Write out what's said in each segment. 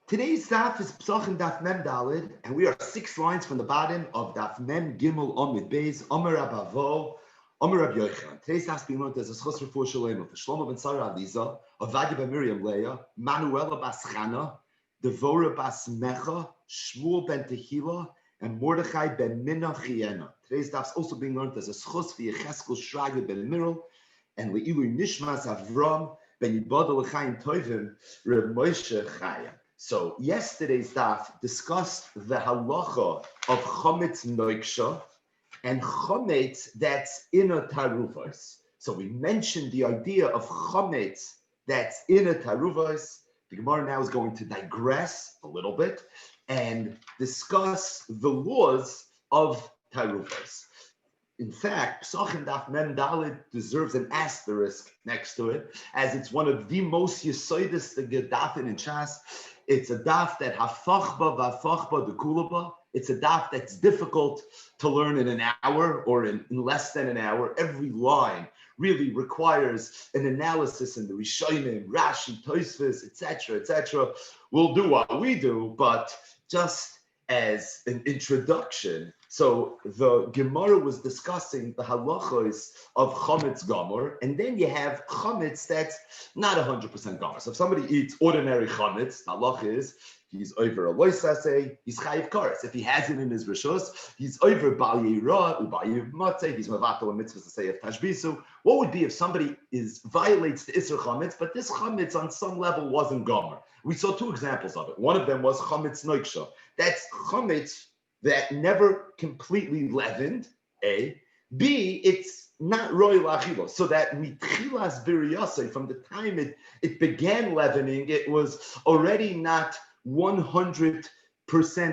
Today's daf is Pesachim Daf Mem Dalid, and we are 6 lines from the bottom of Daf Mem Gimel Amid Beis, Amar Abavo, Amar Rabbi Yochanan. Today's daf is being learned as a schos refuah shalema for Shlomo ben Sarah Aliza, Avadia ben Miriam Leah, Manuela bas Chana, Devora bas Mecha, Shmuel ben Tehila, and Mordechai ben Minna Chiena. Today's daf is also being learned as a schos via Cheskel Shrage ben Mirel, and Leilu Nishmas Avram ben Yibadol L'chaim Tovim Reb Moshe Chayim. So yesterday's daf discussed the halacha of chometz noiksha and chometz that's in a taruvos. So we mentioned the idea of chometz that's in a taruvos. The Gemara now is going to digress a little bit and discuss the laws of taruvos. In fact, Pesachim Daf Mem Dalid deserves an asterisk next to it, as it's one of the most yisoidis dafin in Shas. It's a daf that hafachba v'afachba dekulaba. It's a daf that's difficult to learn in an hour or in less than an hour. Every line really requires an analysis in the Rishonim, Rashi, Tosfos, etc., etc. We'll do what we do, but just as an introduction, so the Gemara was discussing the halachos of chametz gomer, and then you have chametz that's not 100% gomer. So if somebody eats ordinary chametz, the halacha is he's over a loisase, he's chayiv kares. If he has it in his rishos, he's over bal yira, ubayiv matzeh, he's mavatal a mitzvah to say of tashbisu. What would be if somebody violates the isur chametz, but this chametz on some level wasn't gomer? We saw two examples of it. One of them was chametz noiksha. That's chametz that never completely leavened, A. B, it's not roy lachilo. So that mitchilas biriyase, from the time it began leavening, it was already not 100%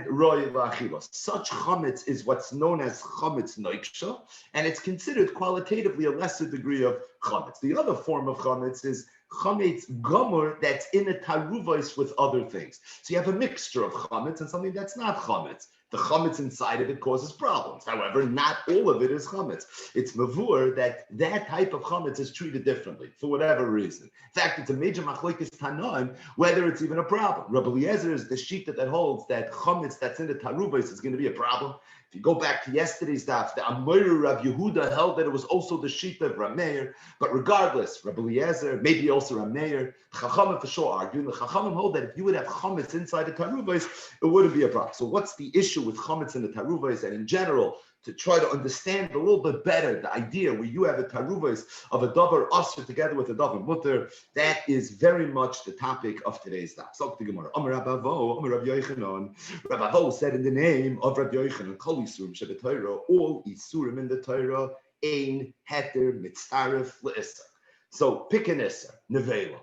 roy lachilo. Such chametz is what's known as chametz noiksha, and it's considered qualitatively a lesser degree of chametz. The other form of chametz is chametz gomer that's in a taruvos with other things. So you have a mixture of chametz and something that's not chametz. The chametz inside of it causes problems. However, not all of it is chametz. It's mavur that type of chametz is treated differently for whatever reason. In fact, it's a major machlokes tanaim whether it's even a problem. Rabbi Eliezer is the shita that holds that chametz that's in the taruvos is going to be a problem. If you go back to yesterday's daf, the Amoyer Rav Yehuda held that it was also the shita of Rameir. But regardless, Rabbi Eliezer, maybe also Rameir, the Chachamim for sure arguing. The Chachamim hold that if you would have chametz inside the taruvos, it wouldn't be a problem. So what's the issue with chametz in the taruvos? And in general, to try to understand a little bit better the idea where you have a taruvos of a davar asr together with a davar mutter, that is very much the topic of today's daf. So the Gemara, Amar Rabavo, Amar Rabbi Yochanan. Rabavo said in the name of Rabbi Yochanan, Kol Yisurim Shebet Torah, all Yisurim in the Torah, ein heter mitzaref le'isser. So pick an isser, nevela.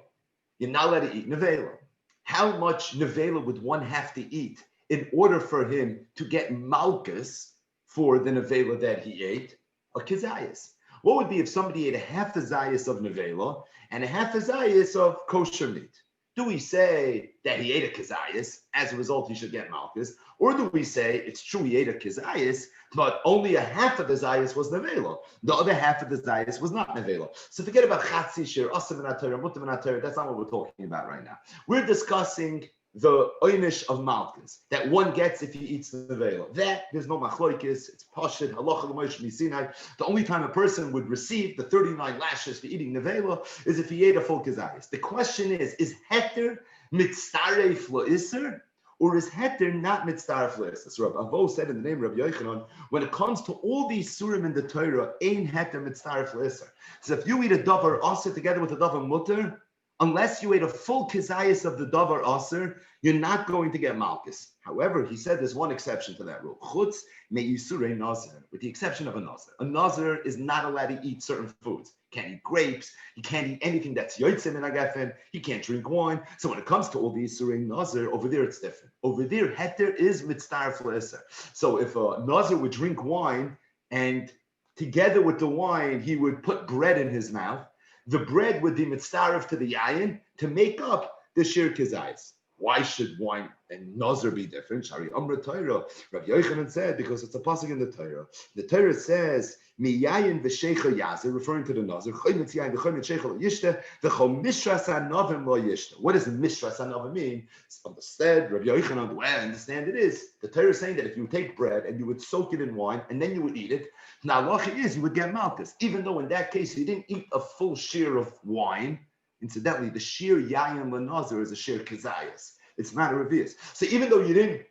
You're not allowed to eat nevela. How much nevela would one have to eat in order for him to get malchus for the nevela that he ate? A kizayas. What would be if somebody ate a half a zayas of nevela and a half a zayas of kosher meat? Do we say that he ate a kizayas, as a result he should get malchus? Or do we say it's true he ate a kizayas, but only a half of the zayas was nevela, the other half of the zayas was not nevela? So forget about chatzi shir, asim and atayra, mutim and atayra. That's not what we're talking about right now. We're discussing the oynish of malchus that one gets if he eats the nevela. That there's no machloikis. It's pashid halacha l'moish misinai. The only time a person would receive the 39 lashes for eating nevela is if he ate a full kazayis. The question is heter mitzaref lo'iser, or is heter not mitzaref lo'iser? So Rabbi Avo said in the name of Rabbi Yochanan, when it comes to all these surim in the Torah, ein heter mitzaref lo'iser. So if you eat a davar aser together with a davar mutter, unless you ate a full kizayis of the davar aser, you're not going to get malchus. However, he said there's one exception to that rule. Chutz me'isurei nazir, with the exception of a nazir. A nazir is not allowed to eat certain foods. He can't eat grapes. He can't eat anything that's yotzim in agafen. He can't drink wine. So when it comes to all these isurei nazir, over there it's different. Over there, heter is mitzaref le'eser. So if a nazir would drink wine and together with the wine, he would put bread in his mouth, the bread would be mitzaref to the yayin to make up the shir kizayis. Why should wine and Nazir be different? Shari Amra Torah. Rabbi Yochanan said, because it's a pasuk in the Torah. The Torah says, Miyayin v'sheicha yazir, referring to the Nazir. Choymet yayin v'choymet sheicha lo yishta, v'chom mishras hanavim lo yishta. What does mishras hanavim mean? Instead, Rabbi Yochanan, the way I understand it is, the Torah is saying that if you take bread and you would soak it in wine and then you would eat it, now halacha is you would get malchus. Even though in that case you didn't eat a full shear of wine. Incidentally, the sheer yayin lenazir is a sheer kazayas. It's not a revius. So even though you didn't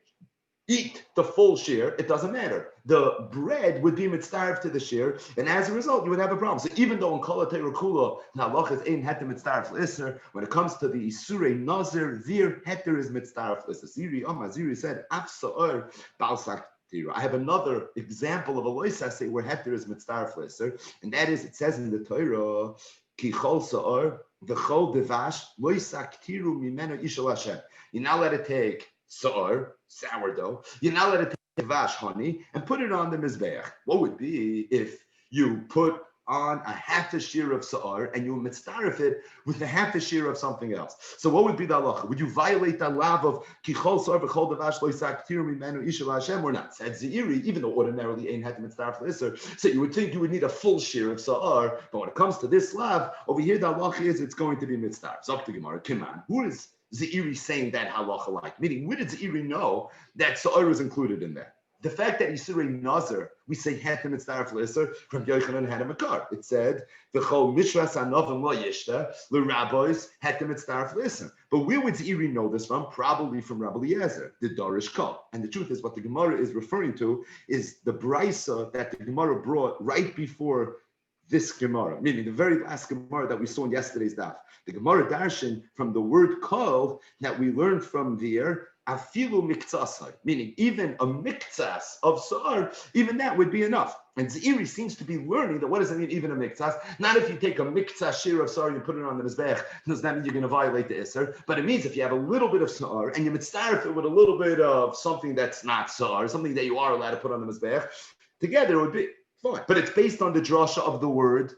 eat the full shear, it doesn't matter. The bread would be mitzdarf to the shear, and as a result, you would have a problem. So even though in kol ha'teira kula, nalach is ein heter mitzdarf l'isser, when it comes to the isurei nazir, their heter is mitzdarf l'isser. Ziri said, af sa'or balsak. I have another example of a lois assay where heter is mitzdarf l'isser, and that is, it says in the Torah, ki chol sa'or, v'chol devash, loisak tiru mimeno ishal Hashem. You're not allowed to take sourdough. You're not allowed to take devash, honey, and put it on the mizbeach. What would be if you put on a half a shear of sa'ar and you mitzdarif it with a half a shear of something else? So what would be the halacha? Would you violate the law of kichol sa'ar v'chol devash loisak tiru mimenu ishal Hashem or not? Said Zeiri, even though ordinarily ain't had to mitzdarif l'isser. So you would think you would need a full shear of sa'ar, but when it comes to this lav, over here the halacha is it's going to be mitzdarif. So up to Gemara, Kiman, who is Zeiri saying that halacha like? Meaning, where did Zeiri know that Sa'ar is included in that? The fact that Yisrei Nazar, we say Hetem Mitzdarf L'Isser, from Yochanan had a Makar. It said, V'chol Mishras Anovim Lo Yishta, the rabbis Hetem Mitzdarf L'Isser. But where would Zeiri know this from? Probably from Rabbi Eliezer, the Dorish Kol. And the truth is, what the Gemara is referring to is the Brisa that the Gemara brought right before this Gemara, meaning the very last Gemara that we saw in yesterday's daf. The Gemara darshan from the word kol that we learned from there, afilu miktsasai, meaning even a miktsas of sa'ar, even that would be enough. And Zeiri seems to be learning that what does it mean, even a miktsas? Not if you take a miktsas shear of sa'ar and you put it on the mizbech, does that mean you're going to violate the isser? But it means if you have a little bit of sa'ar and you mitzdarif it with a little bit of something that's not sa'ar, something that you are allowed to put on the mizbech, together it would be fine. But it's based on the drasha of the word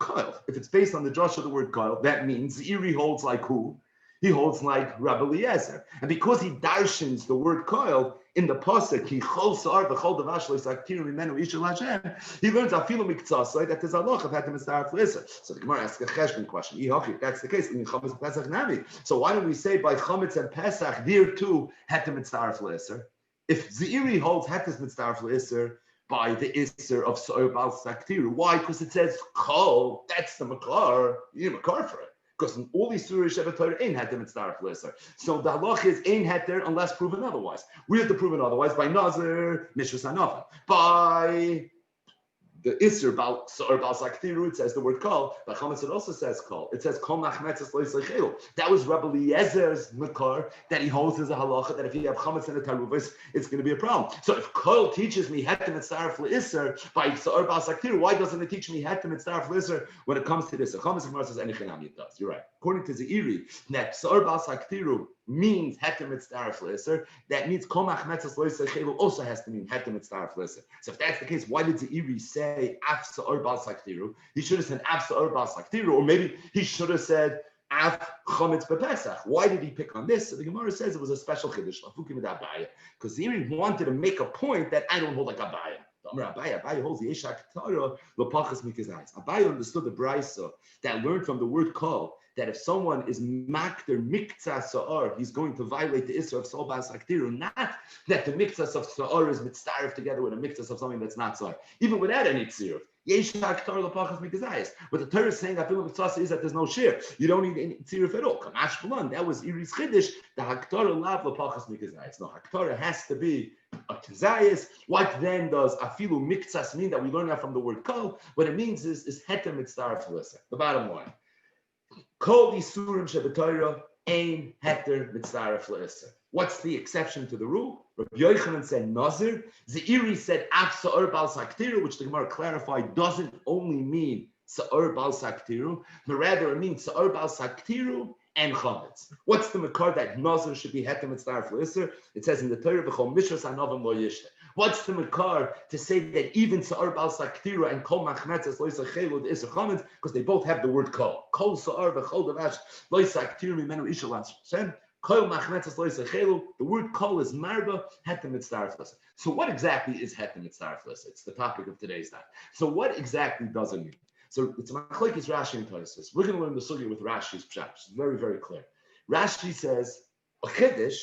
koil. If it's based on the drasha of the word koil, that means Zeiri holds like who? He holds like Rabbi Eliezer. And because he darshans the word koil in the pasuk, he chol sa'ar v'chol devash loisak tiru mimenu ishal Hashem, he learns afilu miktsasai that there's a loch of hetem mitzdarf l'isser. So the Gemara asks a cheshbon question. If that's the case, in chametz Pesach nami. So why don't we say by chametz and Pesach there too hetem mitzdarf l'isser? If Zeiri holds hetem mitzdarf l'isser by the Isser of Sa'ar Bal Saktiru. Why? Because it says Kol, that's the Makar. You need a Makar for it. Because in all these surahs Shevet ain't had them mitzdarf l'isser. So the halach is ain't had there unless proven otherwise. We have to prove it otherwise by Nazir, Mishras Hanafim. By the Isser Bal Sa'ar Bal Saktiru, it says the word Kol. By Chametz it also says Kol. It says Kol Machmetzes Lo Yisachelu. That was Rabbi Eliezer's Makar that he holds as a halacha that if you have Chametz in the Taruvis, it's going to be a problem. So if Kol teaches me Hetem Mitzdarf L'Isser by Sa'ar Bal Saktiru, why doesn't it teach me Hetem Mitzdarf L'Isser when it comes to this? So Chametz Gemara says Enichinami it does. You're right. According to Zeiri, that Sa'ar Bal Saktiru means Hetem Mitzdarf L'Isser. That means Kol Machmetzes Lo Yisachelu also has to mean Hetem Mitzdarf L'Isser. So if that's the case, why did Zeiri say Af Sa'ar Bal Saktiru? He should have said Af Sa'ar Bal Saktiru, or maybe he should have said Af Chametz B'Pesach. Why did he pick on this? So the Gemara says it was a special chiddush, because Zeiri wanted to make a point that I don't hold like Abaya. Abaya holds the Eshak Torah L'Pachas Mikazais. Abaya understood the brisa that learned from the word Kol that if someone is makter miktzah sa'ar, he's going to violate the Isra of Sol Bas Aktiru, not that the miktzah of sa'ar is mitzaref together with a miktzah of something that's not sa'ar, even without any tziruf. But the Torah is saying that mitzvah is that there's no share. You don't need any tziruf at all. Kamash B'lan, that was Iri's Chiddush, the Haktorah lav l'pachas mikazayis. No, Haktorah has to be a kazayis. What then does afilu miktzas mean that we learn that from the word kol? What it means is heter mitzvah to listen. The bottom line. Kol isurim shebetayra ein heter mitzdaref le'isser. What's the exception to the rule? Rabbi Yochanan said Nazir. Zeiri said Af Sa'ar Bal Saktiru, which the Gemara clarified doesn't only mean Sa'ar Bal Saktiru, but rather it means Sa'ar Bal Saktiru and Chametz. What's the makar that Nazir should be heter mitzdaref le'isser? It says in the Torah, V'chol mishras hanovim lo yishta. What's the makar to say that even Sa'ar Bal Saktira and Kol Machmetzes Lo Yisachelu the Isser Chametz, because they both have the word Kol. Kol Sa'ar v'Chol Devash Lo Yisaktiru Mimenu Ishal Hashem. The word kol is marba, hetem mitzdaref lisa. So what exactly is hetem mitzdaref lisa? It's the topic of today's time. So what exactly does it mean? So it's machlokes Rashi and Tosfos. We're going to learn the sugya with Rashi's pshat. It's very, very clear. Rashi says a chiddush,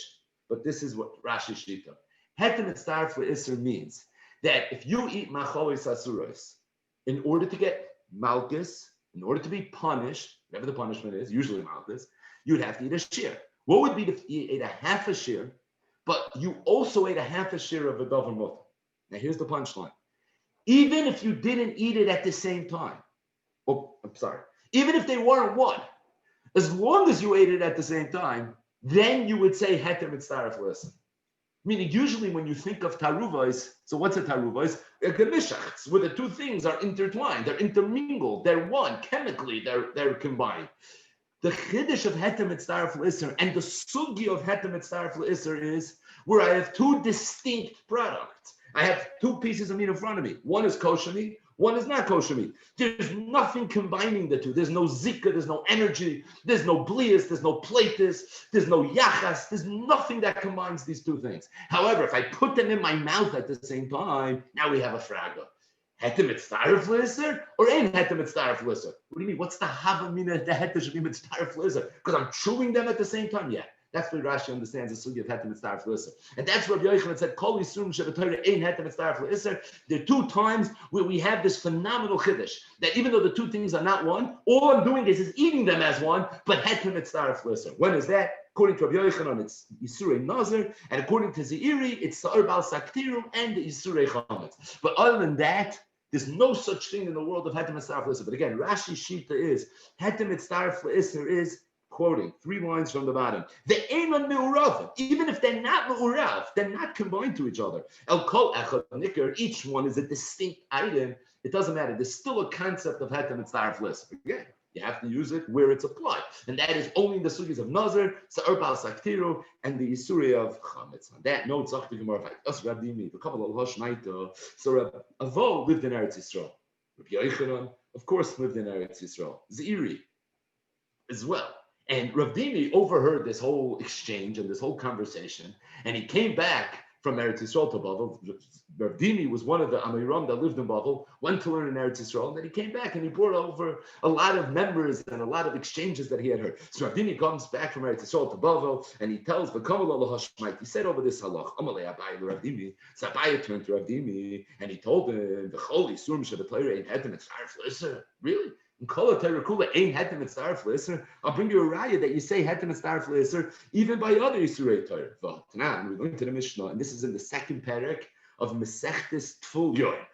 but this is what Rashi shita. Hetem mitzdaref lisa means that if you eat macholis asuros, in order to get malchus, in order to be punished, whatever the punishment is, usually malchus, you'd have to eat a shear. What would be if you ate a half a shear, but you also ate a half a shear of a davar mutter? Now here's the punchline. Even if you didn't eat it at the same time, even if they weren't one, as long as you ate it at the same time, then you would say heter mitzdaref listen. Meaning, usually when you think of taruvos, so what's a taruvos? A gemishachs, where the two things are intertwined, they're intermingled, they're one, chemically, they're combined. The chiddush of heter mitzdaref l'isser and the sugi of heter mitzdaref l'isser is where I have two distinct products. I have two pieces of meat in front of me. One is kosher meat, one is not kosher meat. There's nothing combining the two. There's no zika, there's no energy, there's no blias, there's no platis, there's no yachas, there's nothing that combines these two things. However, if I put them in my mouth at the same time, now we have a fraga. Hetem mitzdaref l'isser or ain't hetem mitzdaref l'isser? What do you mean? What's the havamina that hetem should be mitzdaref l'isser? Because I'm chewing them at the same time? Yeah. That's what Rashi understands the sugi of hetem mitzdaref l'isser. And that's what Rabbi Yochanan said, Kol yisurim shebetorah ain't hetem mitzdaref l'isser. There are two times where we have this phenomenal chiddush, that even though the two things are not one, all I'm doing is eating them as one, but hetem mitzdaref l'isser. When is that? According to Rabbi Yochanan, it's Yisurei Nazir, and according to Zeiri, it's Sa'ar Bal Saktirum and the Yisurei Chametz. But other than that, there's no such thing in the world of Hetem Mitzdaref L'Isser. But again, Rashi Shita is, Hetem Mitzdaref L'Isser is, quoting, 3 lines from the bottom, the Einon Me'urav, even if they're not Me'urav, they're not combined to each other. El Kol Echad Nikar, each one is a distinct item. It doesn't matter. There's still a concept of Hetem Mitzdaref L'Isser. Again, you have to use it where it's applied. And that is only in the sugis of Nazir, Sa'ar Bal Saktiru, and the Yisuri of Chametz. On that note, Zach the Gemara, a couple of Hashnaita. So Rabbi Avo lived in Eretz Yisrael. Rabbi Yochanan, of course, lived in Eretz Yisrael. Zeiri as well. And Rav Dimi overheard this whole exchange and this whole conversation, and he came back from Eretz Yisrael to Bavel. Rav Dimi was one of the Amiram that lived in Bavel, went to learn in Eretz Yisrael, and then he came back and he brought over a lot of members and a lot of exchanges that he had heard. So Rav Dimi comes back from Eretz Yisrael to Bavel, and he tells the Hashmait, he said over this halach, Amalei Abai Rav Dimi. So Abai turned to Rav Dimi, and he told him, the Chol Yisurim Shabbatayra ain't hetem mitzdaref l'isser. Really? I'll bring you a raya that you say hetem mitzdaref l'isser even by other Yisurei Torah. Now we're going to the Mishnah, and this is in the second parak of Mesechtes Tful Yoim.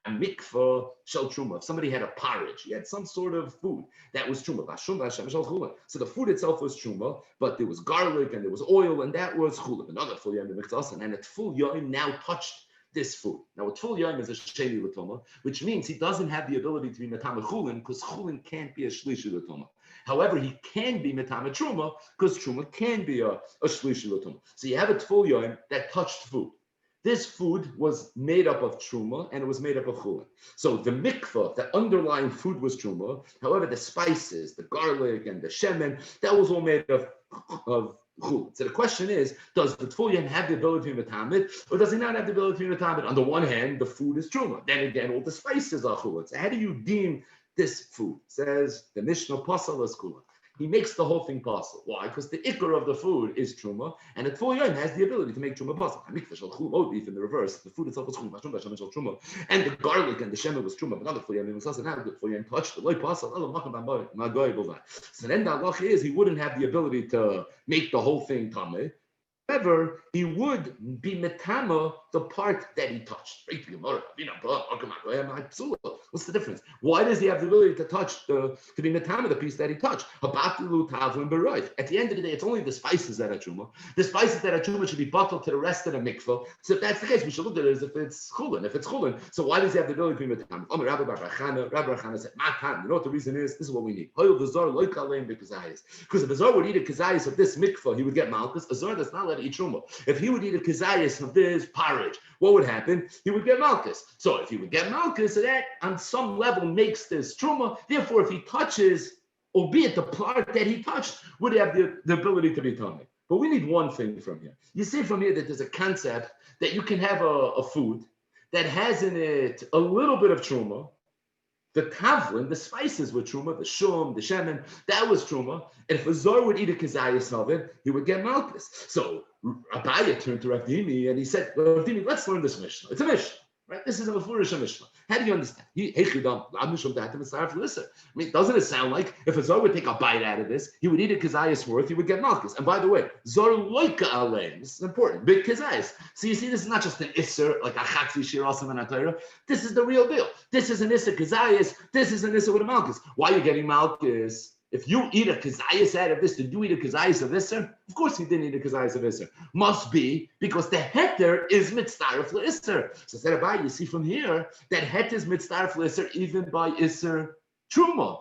Mikvah shel truma. If somebody had a porridge, he had some sort of food that was truma. So the food itself was truma, but there was garlic and there was oil, and that was chulav. Another full yom and a full yom now touched this food. Now, a tful yom is a sheni l'toma, which means he doesn't have the ability to be metame chulin, because chulin can't be a shlishi l'toma. However, he can be metame truma, because truma can be a shlishi l'toma. So you have a tful yom that touched food. This food was made up of truma and it was made up of chulin. So the mikvah, the underlying food was truma. However, the spices, the garlic and the shemen, that was all made of chulin. So the question is, does the tful yom have the ability to be metamid, or does he not have the ability to be metamid? On the one hand, the food is truma. Then again, all the spices are chulin. So how do you deem this food? Says the Mishnah Pasal is chulin. He makes the whole thing possible. Why? Because the ikar of the food is truma, and the tful yom has the ability to make truma possible. Beef in the reverse, the food itself was truma, and the garlic and the shemen was truma. But not the tful yom. It doesn't have the tful yom touched. So then the halach is he wouldn't have the ability to make the whole thing tameh. However, he would be metama the part that he touched. What's the difference? Why does he have the ability to touch to be metama the piece that he touched? At the end of the day, it's only the spices that are truma. The spices that are truma should be bottled to the rest of the mikvah. So if that's the case, we should look at it as if it's chulin. If it's chulin, so why does he have the ability to be metama? Rabbi Rachana said, "Matan." You know what the reason is? This is what we need. Because if the zar would eat a kazayis of this mikvah, he would get malchus. A zar does not let it eat truma. If he would eat a kazayis of this porridge, what would happen? He would get malchus. So if he would get malchus, so that on some level makes this truma. Therefore, if he touches albeit the part that he touched would have the ability to be tummy. But we need one thing from here. You see from here that there's a concept that you can have a food that has in it a little bit of truma. The tavlin, the spices were truma, the shum, the shemen, that was truma. And if a zor would eat a kazayas of it, he would get malchus. So Abaya turned to Rav Dimi and he said, well, Rav Dimi, let's learn this Mishnah. It's a Mishnah, right? This is a Mefurish Mishnah. How do you understand? I mean, doesn't it sound like if a zor would take a bite out of this, he would eat a kazayas worth, he would get malchus. And by the way, zor loika aleim, this is important, big kazayas. So you see, this is not just an isser, like a chatzi shir asam and atayra. This is the real deal. This is an isser kazayas, this is an isser with a malchus. Why are you getting malchus? If you eat a kazayas out of this, did you eat a kazayas of isser? Of course he didn't eat a kazayas of isser. Must be because the heter is mitzdaref le'isser. So said Abai, you see from here that heter is mitzdaref le'isser even by isser truma.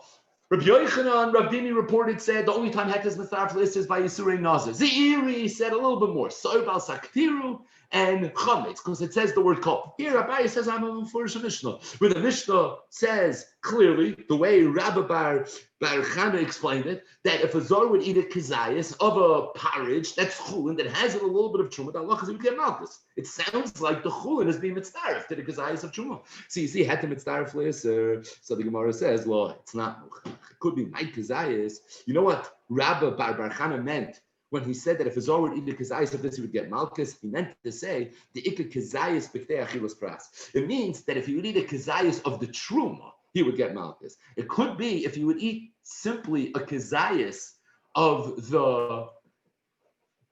Rabbi Yochanan, Rav Dimi reported, said the only time heter is mitzdaref le'isser is by isurei nazir. Zeiri said a little bit more. Sorbal saktiru and chametz, because it says the word kol. Here, Abai says, I'm a Mefurish Mishnah, where the Mishnah says clearly, the way Rabbi Bar Chana explained it, that if a zor would eat a kazayas of a porridge that's chulin, that has a little bit of truma, that Allah he would get malchus. It sounds like the chulin is being mitzdaref to the kazayas of truma. So you see, had to mitzdaref le'isr. So the Gemara says, well, it's not, it could be my kazayas. You know what Rabbi Bar Chana meant when he said that if a zor would eat a kazayas of this, he would get malchus? He meant to say the ikka kazayas b'ktei achilas pras. It means that if he would eat a kazayas of the truma, he would get malchus. It could be if he would eat simply a kazayas of the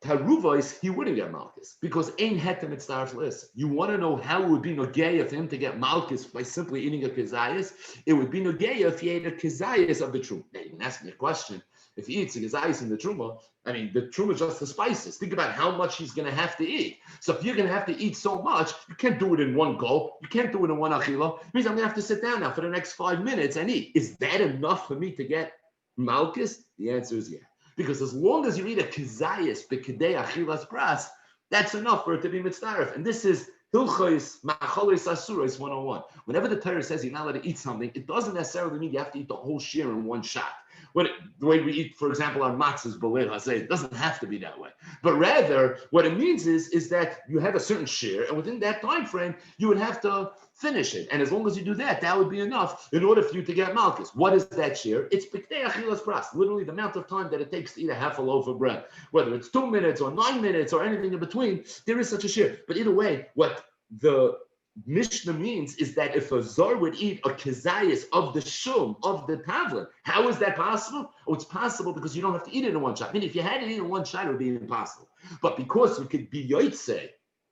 taruvos, he wouldn't get malchus because ein hetem mitzdaref le'isr. You want to know how it would be nogeya for him to get malchus by simply eating a kazayas? It would be nogeya if he ate a kazayas of the truma. Now you can ask me a question. If he eats a kazayas in the truma, I mean, the truma is just the spices. Think about how much he's going to have to eat. So if you're going to have to eat so much, you can't do it in one gulp. You can't do it in one achila. It means I'm going to have to sit down now for the next 5 minutes and eat. Is that enough for me to get malchus? The answer is yeah. Because as long as you eat a kazayas b'kedei achilas pras, that's enough for it to be mitzdaref. And this is Hilchos Machalos Asuros 101. Whenever the Torah says you're not allowed to eat something, it doesn't necessarily mean you have to eat the whole shear in one shot. The way we eat, for example, our matzahs b'leil hazeh, it doesn't have to be that way. But rather, what it means is that you have a certain share, and within that time frame, you would have to finish it. And as long as you do that, that would be enough in order for you to get malchus. What is that share? It's b'ktei achilas pras, literally the amount of time that it takes to eat a half a loaf of bread. Whether it's 2 minutes or 9 minutes or anything in between, there is such a share. But either way, what the Mishnah means is that if a zor would eat a kazayas of the shum, of the tavlin, how is that possible? Oh, it's possible because you don't have to eat it in one shot. I mean, if you had to eat it in one shot, it would be impossible. But because you could be yotzei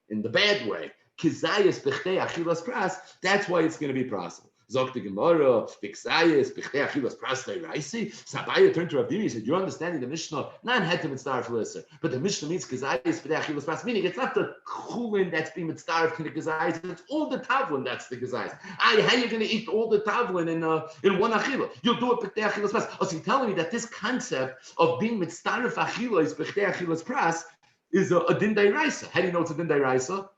in the bad way, kazayas b'chtei achilas pras, that's why it's going to be possible. Zok the Gemara, Bixayas, B'chtei achilas pras le'raisi. Sabaya turned to Rav Dimi and said, you're understanding the Mishnah, not hetem mitzdaref le'isr, but the Mishnah means kazayas b'chtei achilas pras, meaning it's not the chulin that's being mitzdaref to the kazayas, it's all the tavlin that's the kazayas. How are you going to eat all the tavlin in one achila? You'll do it b'chtei achilas pras. Oh, so you're telling me that this concept of being mitzdaref achilas b'chtei achilas pras is a din da'iraisa. How do you know it's a din da'iraisa?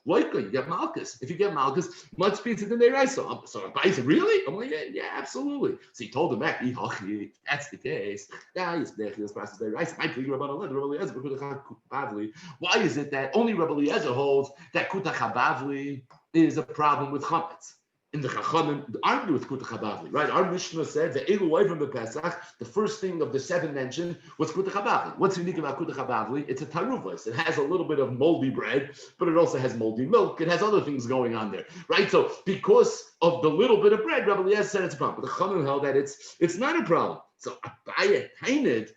Loika, you get malchus. If you get malchus, much pizza than they rice. So Abai said, really? I'm like, yeah, absolutely. So he told him back, that's the case. Why is it that only Rabbi Eliezer holds that Kuta Chabavli is a problem with chametz? In the Chachamim, argue with Kuta Chabavli, right? Our Mishnah said that Elu from the Pesach, the first thing of the 7 mentioned was Kuta Chabavli. What's unique about Kuta Chabavli? It's a taruvos. It has a little bit of moldy bread, but it also has moldy milk. It has other things going on there, right? So because of the little bit of bread, Rabbi Eliezer said it's a problem. But the Chachamim held that it's not a problem. So Abaye tainted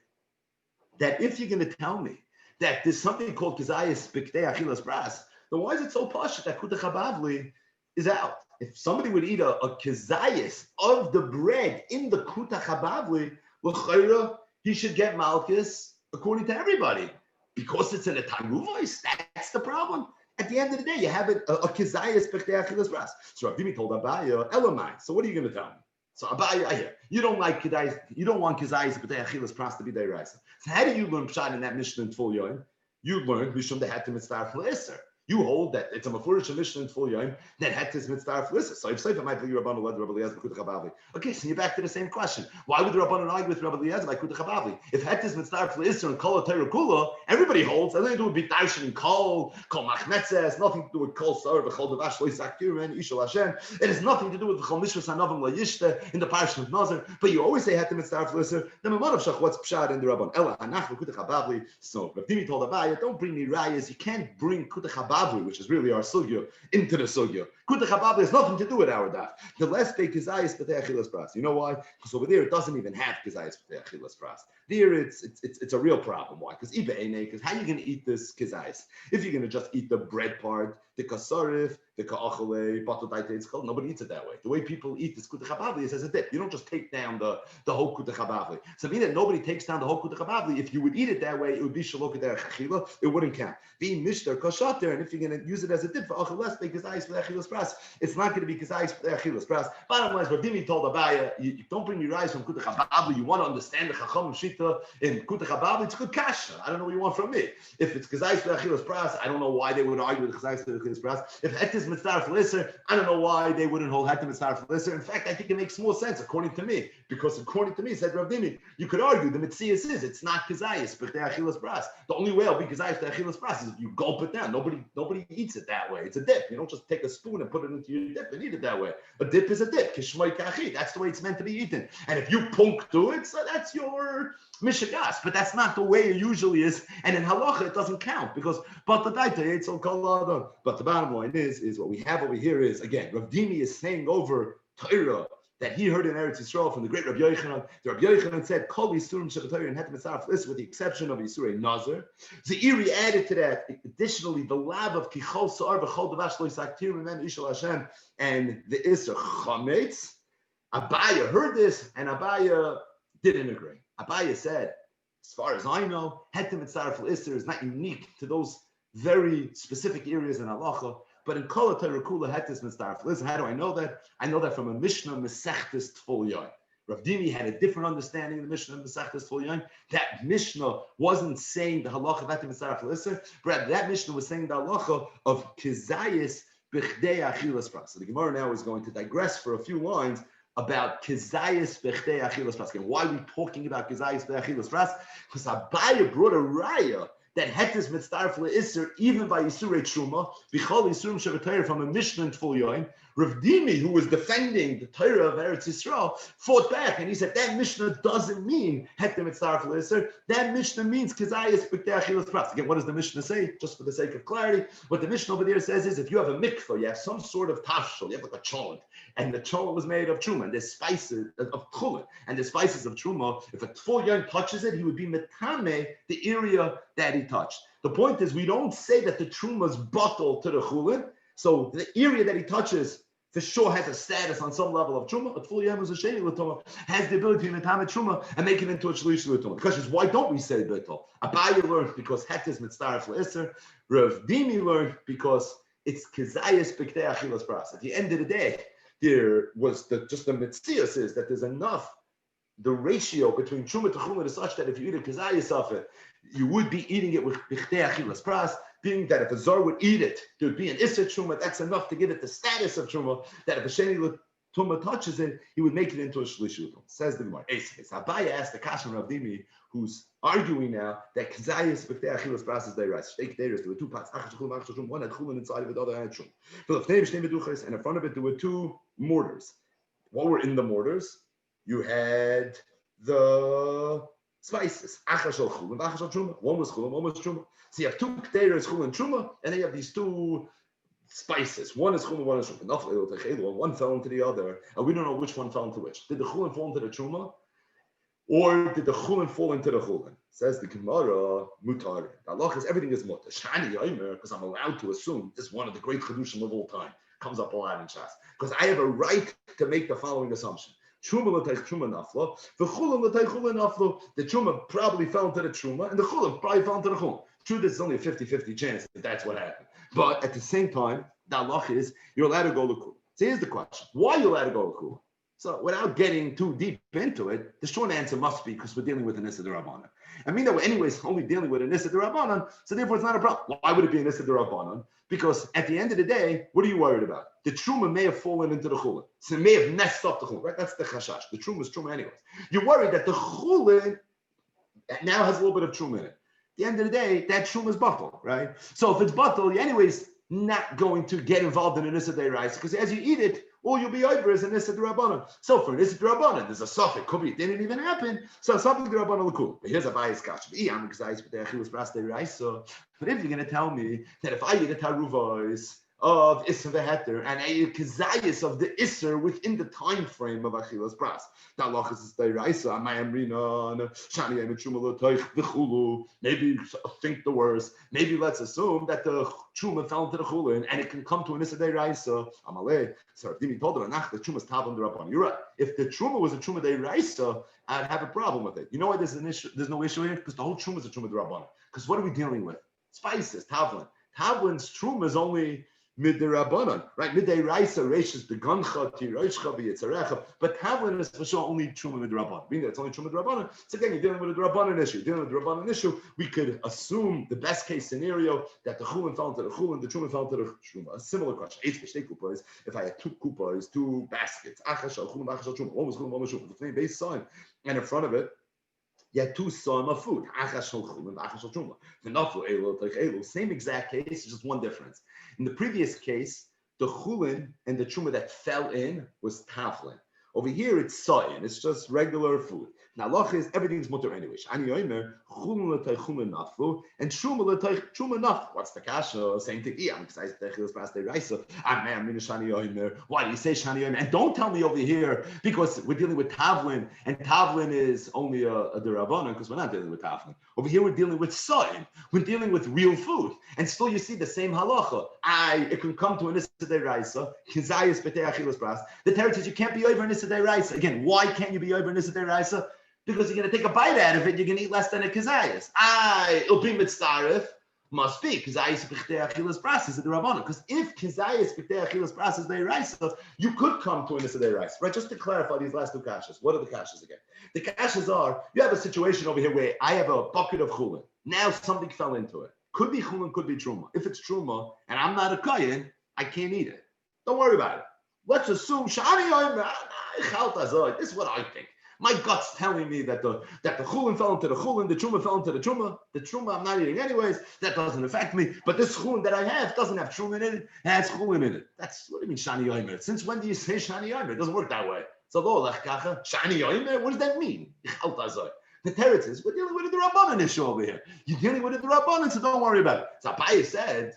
that if you're going to tell me that there's something called Kazayas B'ktei Achilas Pras, then why is it so posh that Kuta Chabavli is out? If somebody would eat a kazayas of the bread in the kuta chabavli, l'chayra, he should get malchus according to everybody. Because it's in a taruvos, that's the problem. At the end of the day, you have a kazayas b'chtei achilas pras. So Rav Dimi told Abaya, Elamai, so what are you going to tell me? So Abaya, I hear, you don't like kazayas, you don't want kazayas b'chtei achilas pras to be deiraisa. So how do you learn pshat in that Mishnah in Tvul Yoim? You learned mishum dehatim mitzdaref le'isr. You hold that it's a mafurish mission in full yom that hetis mitzvah listen. So if Sefer might be Rabbanon led Rabbi Eliezer b'kutach habavli. Okay, so you're back to the same question. Why would the Rabbanon argue with Rabbi Eliezer by kutach habavli? If hetis mitzvah listen and kol Torah kula, everybody holds. And they do with bitarshin and kol machnetzes. Nothing to do with kol sar v'chol devash loisakirin ishal Hashem. It has nothing to do with the chol mishvas hanavim layishte in the parsha of Nazir. But you always say hetis mitzvah listen. Then a of shach what's pshad in the Rabbanon? Ela anach v'kutach habavli. So Rav Dimi told Abaya, don't bring me rayas. You can't bring kutach habavli, which is really our sugya, into the sugya. Kutach habavli has nothing to do with our daf. The less they kizayis b'tei achilas pras. You know why? Because over there it doesn't even have kizayis b'tei achilas pras. There it's a real problem. Why? Because because how are you going to eat this kizayis? If you're going to just eat the bread part, the kasarif, the ka'achale, batatai, it's called. Nobody eats it that way. The way people eat this kutach habavli is as a dip. You don't just take down the whole kutach habavli. So mean that nobody takes down the whole kutach habavli. If you would eat it that way, it would be shalok derech achila. It wouldn't count. Being mishter kashater, and if you're going to use it as a dip for achilas, because achilas pras, it's not going to be because achilas pras. Bottom line is, Rav Dimi told Abaya, you don't bring your rice from kutach habavli. You want to understand the chacham shita in kutach habavli. It's good kasha. I don't know what you want from me. If it's because achilas pras, I don't know why they would argue with because achilas pras. If hetis mitzvah for lister, I don't know why they wouldn't hold hetis mitzvah for lister. In fact, I think it makes more sense according to me, because according to me, said Rav Dimi, you could argue the mitzias is it's not kazayis, but the achilas pras. The only way it'll be kazayis the achilas pras is if you gulp it down. Nobody eats it that way. It's a dip. You don't just take a spoon and put it into your dip and eat it that way. A dip is a dip. Kishmoi kachi. That's the way it's meant to be eaten. And if you punk to it, so that's your mishagas. But that's not the way it usually is. And in halacha, it doesn't count because but the daita it's all called. But the bottom line is what we have over here is again, Rav Dimi is saying over Torah that he heard in Eretz Yisrael from the great Rabbi Yochanan. The Rabbi Yochanan said, "Kol yisurim shebatoyer and hetem mitzaref lis," with the exception of Yisurei Nazir. Zairi added to that additionally the lab of kichol sa'ar v'chol devash lo yisaktir mimen ishal Hashem and the iser chametz. Abaya heard this and Abaya didn't agree. Abaya said, as far as I know, hetem mitzaref iser is not unique to those very specific areas in halacha. But in Kol HaTorah Kula Hetis Mitzdarf. Listen, how do I know that? I know that from a Mishnah Mesechtes Tful Yoin. Rav Dimi had a different understanding of the Mishnah Mesechtes Tful Yoin. That Mishnah wasn't saying the halacha of Hetis Mitzdarf Listen, but that Mishnah was saying the halacha of Kizayis B'chdei Achilas Pras. So the Gemara now is going to digress for a few lines about Kizayis B'chdei Achilas Pras. Again, why are we talking about Kizayis B'chdei Achilas Pras? Because Abaya brought a raya that hetis mitzdarf le'isser even by Yisurei Truma, b'chol Yisurim shebeTorah from a Mishnah in Tful Yoin. Rav Dimi, who was defending the Torah of Eretz Yisrael, fought back and he said that Mishnah doesn't mean hetis mitzdarf le'isser. That Mishnah means kizayis b'ktei achilas pras. Again, what does the Mishnah say? Just for the sake of clarity, what the Mishnah over there says is if you have a mikvah, you have some sort of tafshel, you have like a cholent, and the cholent was made of truma, and there's spices of chulin, and the spices of truma. If a Tful Yoin touches it, he would be metame the area that he touched. The point is, we don't say that the truma is bottled to the chulin. So the area that he touches for sure has a status on some level of truma. A Tful Yoin is a sheni l'tuma, has the ability to metame truma and make it into a shlish l'tuma. The question is, why don't we say bittul? Abaya learned because hetis mitzdaref le'isser. Rav Dimi learned because it's kizayis b'ktei achilas pras. At the end of the day, there was just the mitzias is that there's enough. The ratio between truma to chulin is such that if you eat a kizayis of it, you would be eating it with b'chtei achilas pras, being that if a zar would eat it, there would be an issa truma. That's enough to give it the status of truma. That if a sheni l'tuma touches it, he would make it into a shlish. Says the Gemara. Abaya asked the Kashan Rav Dimi, who's arguing now that kazayis b'chtei achilas pras is deirais. Shtei k'deiros. There were two pots. One had chulin inside of it, the other had truma. And in front of it there were two mortars. What were in the mortars? You had the spices. Achashal chulin, achashal truma. One was chulin, one was truma. So you have two k'deiros, chulin, truma, and then you have these two spices. One is chulin, one is truma. One fell into the other, and we don't know which one fell into which. Did the chulin fall into the truma, or did the chulin fall into the chulin? Says the Gemara, mutar. The halach is everything is mutar. Shani yomer, because I'm allowed to assume this is one of the great chedushim of all time. Comes up a lot in Shas. Because I have a right to make the following assumption. Truma l'tayich truma naflo, v'chulin l'tayich chulin naflo. The truma probably fell into the truma, and the chulin probably fell into the chulin. True, there's only a 50-50 chance that that's what happened. But at the same time, the halach is you're allowed to go l'kul. So here's the question: why are you allowed to go l'kul? So without getting too deep into it, the short answer must be because we're dealing with an Issa D'Rabbanan. I mean that we're anyways only dealing with an Issa D'Rabbanan, so therefore it's not a problem. Why would it be an Issa D'Rabbanan? Because at the end of the day, what are you worried about? The Truma may have fallen into the Chulin. So it may have messed up the Chulin, right? That's the Chashash. The Truma is Truma anyways. You're worried that the Chulin now has a little bit of Truma in it. At the end of the day, that Truma is Batal, right? So if it's Batal, you're anyways not going to get involved in an Issa D'Oraisa, because as you eat it, all you'll be over is an Issa D'Rabbanan. So for an Issa D'Rabbanan, there's a suffix. Could be it didn't even happen. So something D'Rabbanan l'kul. But here's a bias kash. But if you're going to tell me that if I eat a taruvos of Issa v'heter and I eat kazayis of the Issa within the time frame of Achilas Pras, that lachas is D'Oraisa. Maybe think the worst. Maybe let's assume that the Truma fell into the Chulin and it can come to an Issa D'Oraisa. Amalei. So if Dimi told her, the Truma is Tav under Rabban. You're right. If the Truma was a Truma D'Oraisa, I'd have a problem with it. You know why there's an issue? There's no issue here? Because the whole Truma is a Truma D'Rabban. Because what are we dealing with? Spices, Tavlin. Tavlin's Truma is only mid-Rabbanan, right? Mid-Raisa, Reishis, Begancha, Tiroishcha, B'Yitzarecha. But Tavlin is for sure only Truma mid-Rabbanan. Being that it's only Truma mid-Rabbanan, so again, you're dealing with a Rabbanan issue. Dealing with a Rabbanan issue, we could assume the best case scenario that the Chulin fell into the Chulin, the Truma fell into the Truma. A similar question. If I had two kupas, two baskets, Achashal, Chulin, Achashal, Truma, one was Chulin, one was Truma, the same base sign, and in front of it, you had two some of food. Same exact case, just one difference. In the previous case, the chulin and the truma that fell in was taflin. Over here, it's sayin. It's just regular food. Now, lach is everything's mutter anyway. Ani yomer chulin l'tay chulin naflu and truma l'tay truma naflu. What's the kasha? Same thing. Why do you say shani yomer? And don't tell me over here because we're dealing with tavlin, and tavlin is only a derabanan because we're not dealing with tavlin. Over here, we're dealing with sayin. We're dealing with real food, and still you see the same halacha. It can come to an issa deraisa. Kizayis b'tei achilas pras. The Torah says you can't be over an issa deraisa. Again, why can't you be over an issa deraisa? Because you're going to take a bite out of it, you're going to eat less than a kizayis. It'll be mitzaref. Must be kizayis b'tei achilas pras is the rabbanon. Because if kizayis b'tei achilas pras is deraisa, you could come to an issa deraisa. Right? Just to clarify these last two kashas. What are the kashas again? The kashas are, you have a situation over here where I have a bucket of chulin. Now something fell into it. Could be chulin, could be truma. If it's truma and I'm not a kohen, I can't eat it. Don't worry about it. Let's assume shani this is what I think. My gut's telling me that the chulin fell into the chulin, the truma fell into the truma. The truma I'm not eating anyways. That doesn't affect me. But this chulin that I have doesn't have truma in it. It has chulin in it. That's what do you mean shani yomer? Since when do you say shani yomer? It doesn't work that way. So shani yomer. What does that mean? The Torah says we're dealing with a D'Rabbanan issue over here. You're dealing with a D'Rabbanan, so don't worry about it. So Abaye said,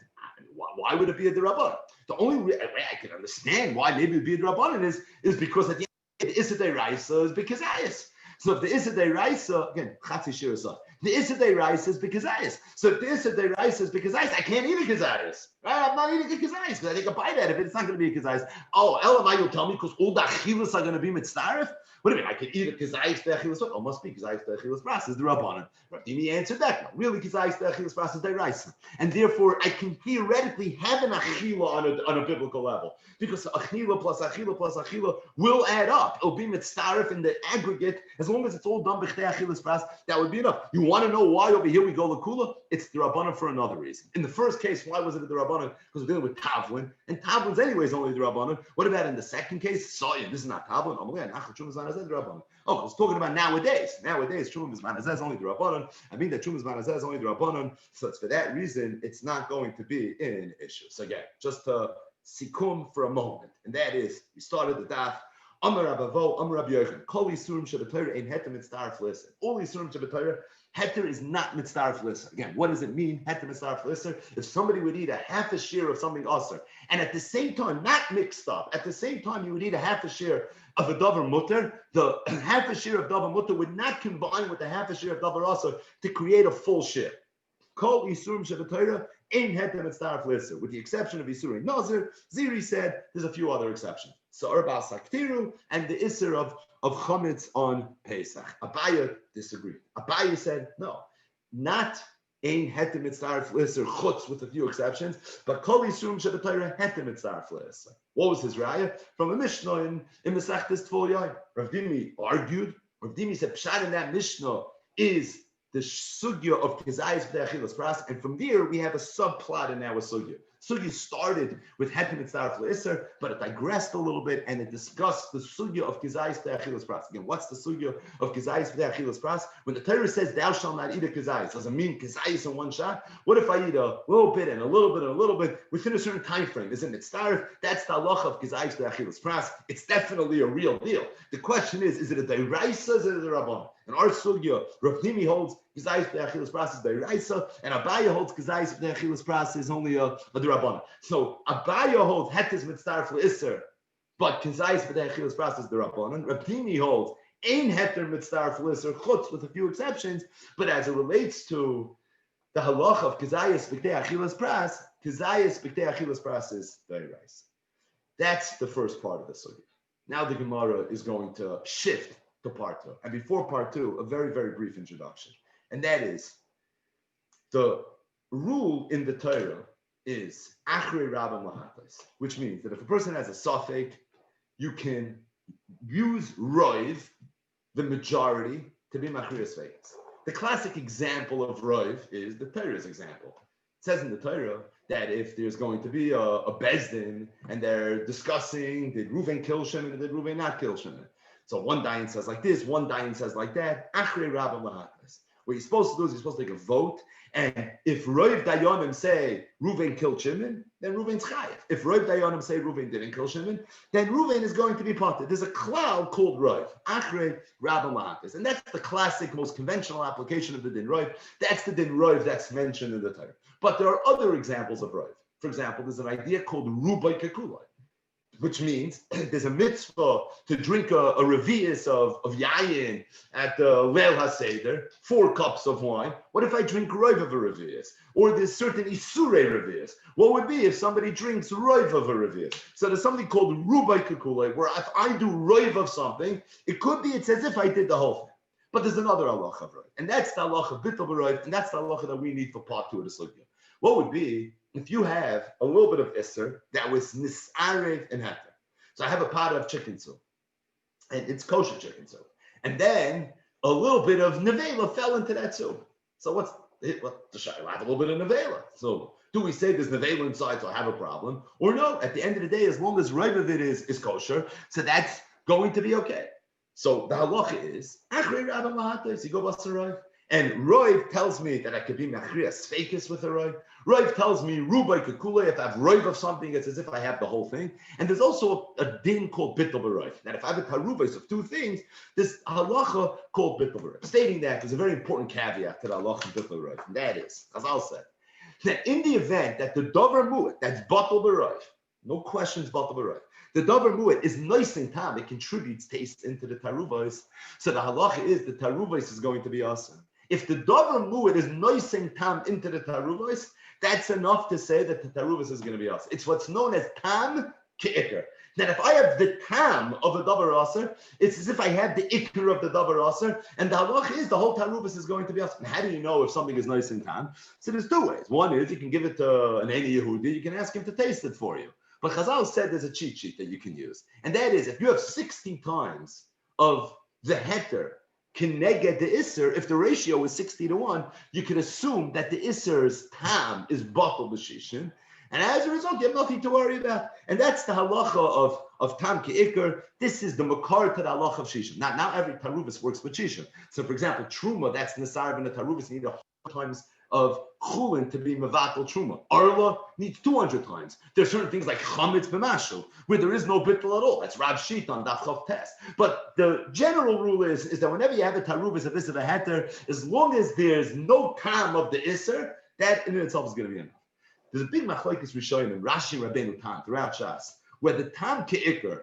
why would it be a D'Rabbanan? The only way I can understand why maybe it would be a D'Rabbanan is because at the end the Issa D'Oraisa is because ayis. So if the Issa D'Oraisa, again, Chatzi Shir Asad, the Issa D'Oraisa is because ayis. So if the Issa D'Oraisa is because ayis, I can't eat a kazayis. Right? I'm not eating a kazayis because I take a bite out of it. It's not going to be a kazayis. Oh, Elamai, you'll tell me because all the achilas are going to be mitzaref? What do you mean? I could eat a kazayis te'achilas? Oh, must be kazayis te'achilas bras is the rabbanon. Rabdimi answered that. No, really, kazayis te'achilas bras is deraisa, and therefore I can theoretically have an achila on a biblical level because achila plus achila will add up. It'll be mitzaref in the aggregate as long as it's all done b'chtei achilas bras. That would be enough. You want to know why over here we go lakula? It's the rabbanon for another reason. In the first case, why was it the rabbanon? Because we're dealing with tavlin, and tavlin's anyways only the rabbanon. What about in the second case? Sayin. This is not tavlin. Oh, I was talking about nowadays. Nowadays, Truma Mizmanazeh is only the Rabbanon. I mean that Truma Mizmanazeh is only the Rabbanon. So it's for that reason, it's not going to be an issue. So again, just to sikum for a moment. And that is, we started the daf. Amar Abavo, Amar Rabbi Yochanan. Kol Yisurim Shabbatayra ain't heter mitzdarf listen. All Yisurim Shabbatayra, heter is not mitzdarf listen. Again, what does it mean, heter mitzdarf listen? If somebody would eat a half a share of something aser, and at the same time, not mixed up, at the same time you would eat a half a share of a davar mutter, the half a share of davar mutter would not combine with the half a share of davar aser to create a full share. Kol Yisurim Shabbatayra ain't heter mitzdarf listen, with the exception of Yisurim Nazir. Ziri said there's a few other exceptions. So Arbas Saktiru and the Isser of Chametz on Pesach. Abaye disagreed. Abaye said, no, not Ein Hetem Mitzaref L'Isser Chutz with a few exceptions, but Kol Yisurim Shabbatayra Hetem Mitzaref L'Isser. What was his raya? From a Mishnah in Masechtas Tvol Yain. Rav Dimi argued. Rav Dimi said, Pshat in that Mishnah is the sugya of Kizayis B'dei Achilas Pras, and from there we have a subplot in our sugya. Sugya started with Heter Mitzaref L'Isser, but it digressed a little bit and it discussed the sugya of Kizayis B'dei Achilas Pras. Again, what's the sugya of Kizayis B'dei Achilas Pras? When the Torah says, thou shalt not eat a Kizayis, does it mean Kizayis in one shot? What if I eat a little bit and a little bit and a little bit within a certain time frame? Isn't it Mitzaref? That's the halacha of Kizayis B'dei Achilas Pras. It's definitely a real deal. The question is it a Deraisa, is it a Rabban? In our sugya, Rav Nimi holds Kizayis B'dei Achilas Pras is Deraisa, and Abaya holds Kizayis B'dei Achilas Pras is only a Derabbanan. So Abaya holds Hetes Mitzaref L'Isser, but Kizayis B'dei Achilas Pras is Derabbanan. Rav Nimi holds Ein Heter Mitzaref L'Isser Chutz, with a few exceptions, but as it relates to the halacha of Kizayis B'dei Achilas Pras, Kizayis B'dei Achilas Pras is Deraisa. That's the first part of the sugya. Now the Gemara is going to shift to part 2. And before part 2, a very, very brief introduction. And that is, the rule in the Torah is Achrei Rabban Lahatais, which means that if a person has a suffix, you can use Roiv, the majority, to be Machriyas Vegas. The classic example of Roiv is the Torah's example. It says in the Torah that if there's going to be a Bezdin and they're discussing, did Reuven kill Shimon or did Reuven not kill Shimon? So one dayan says like this, one dayan says like that. Achrei Rabban Lahatais. What you're supposed to do is you're supposed to take a vote, and if Roiv Dayanim say Reuven killed Shimon, then Reuven's chayiv. If Roiv Dayanim say Reuven didn't kill Shimon, then Reuven is going to be potter. There's a cloud called Roiv, Achrei Rabban Lahatais, and that's the classic, most conventional application of the din Roiv. That's the din Roiv that's mentioned in the Torah. But there are other examples of Roiv. For example, there's an idea called Rubai Kekulai, which means there's a mitzvah to drink a revius of yayin at the Leil HaSeder, 4 cups of wine. What if I drink roiv of a revius? Or there's certain isurei revius. What would be if somebody drinks roiv of a revius? So there's something called rubai kekule, where if I do roiv of something, it's as if I did the whole thing. But there's another halacha of roiv, and that's the halacha of bittul b'roiv, and that's the halacha that we need for part 2 of the sugya. What would be if you have a little bit of isser that was nisarev and heter? So I have a pot of chicken soup, and it's kosher chicken soup. And then a little bit of nevela fell into that soup. So what's it? Well, I have a little bit of nevela. So do we say there's nevela inside, so I have a problem? Or no, at the end of the day, as long as rive of it is kosher, so that's going to be okay. So the halacha is, Achrei Rabban Lahatais, you go b'sarai. And Roiv tells me that I could be Machriyas Feikis with a Roiv. Roiv tells me Rubai Kekule, if I have Roiv of something, it's as if I have the whole thing. And there's also a din called Bittul B'Roiv. That if I have a Taruvais of 2 things, there's halacha called Bittul B'Roiv. Stating that, there's a very important caveat to the halacha of Bittul B'Roiv. And that is, as I'll say, that in the event that the Dover Mu'at, that's Bittul B'Roiv, no questions Bittul B'Roiv, the Dover Mu'at is nice in time, it contributes taste into the Taruvais. So the halacha is the Taruvais is going to be awesome. If the Dover Mu'at is noising tam into the Taruvos, that's enough to say that the Taruvos is going to be us. It's what's known as tam ke'ikr. That if I have the tam of a Dover Aser, it's as if I have the ikr of the Dover Aser, and the halach is the whole Taruvos is going to be us. And how do you know if something is nice in tam? So there's 2 ways. One is you can give it to an Eni Yehudi, you can ask him to taste it for you. But Chazal said there's a cheat sheet that you can use. And that is, if you have 60 times of the heter Kineged the Isser, if the ratio is 60-1, you can assume that the Isser's tam is batal b'shishin, and as a result, you have nothing to worry about. And that's the halacha of tam ke'ikr. This is the makar to the halacha of shishin. Now every taruvis works with shishin. So, for example, truma, that's nisar in the taruvis, you need 100 times of chulin to be mevatel truma. Arla needs 200 times. There are certain things like chametz b'mashul, where there is no bittul at all. That's Rab Shita on Daf Chav Tes. But the general rule is that whenever you have a taruvus of this of a heter, as long as there's no tam of the isser, that in itself is going to be enough. There's a big machlokes rishonim, Rashi Rabbeinu Tam, throughout Shas, where the tam ke'ikr,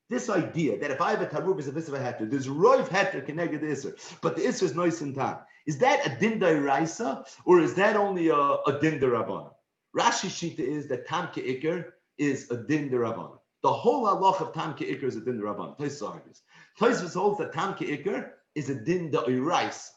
this idea that if I have a taruvus of this of a heter, there's roiv heter keneged the isser, but the isser is nois in tam. Is that a din d'oraisa, or is that only a din d'rabbanan? Rashi shita is that tam ke'ikr is a din d'rabbanan. The whole halach of tam ke'ikr is a din d'rabbanan. Tosfos holds that tam ke'ikr is a din d'oraisa.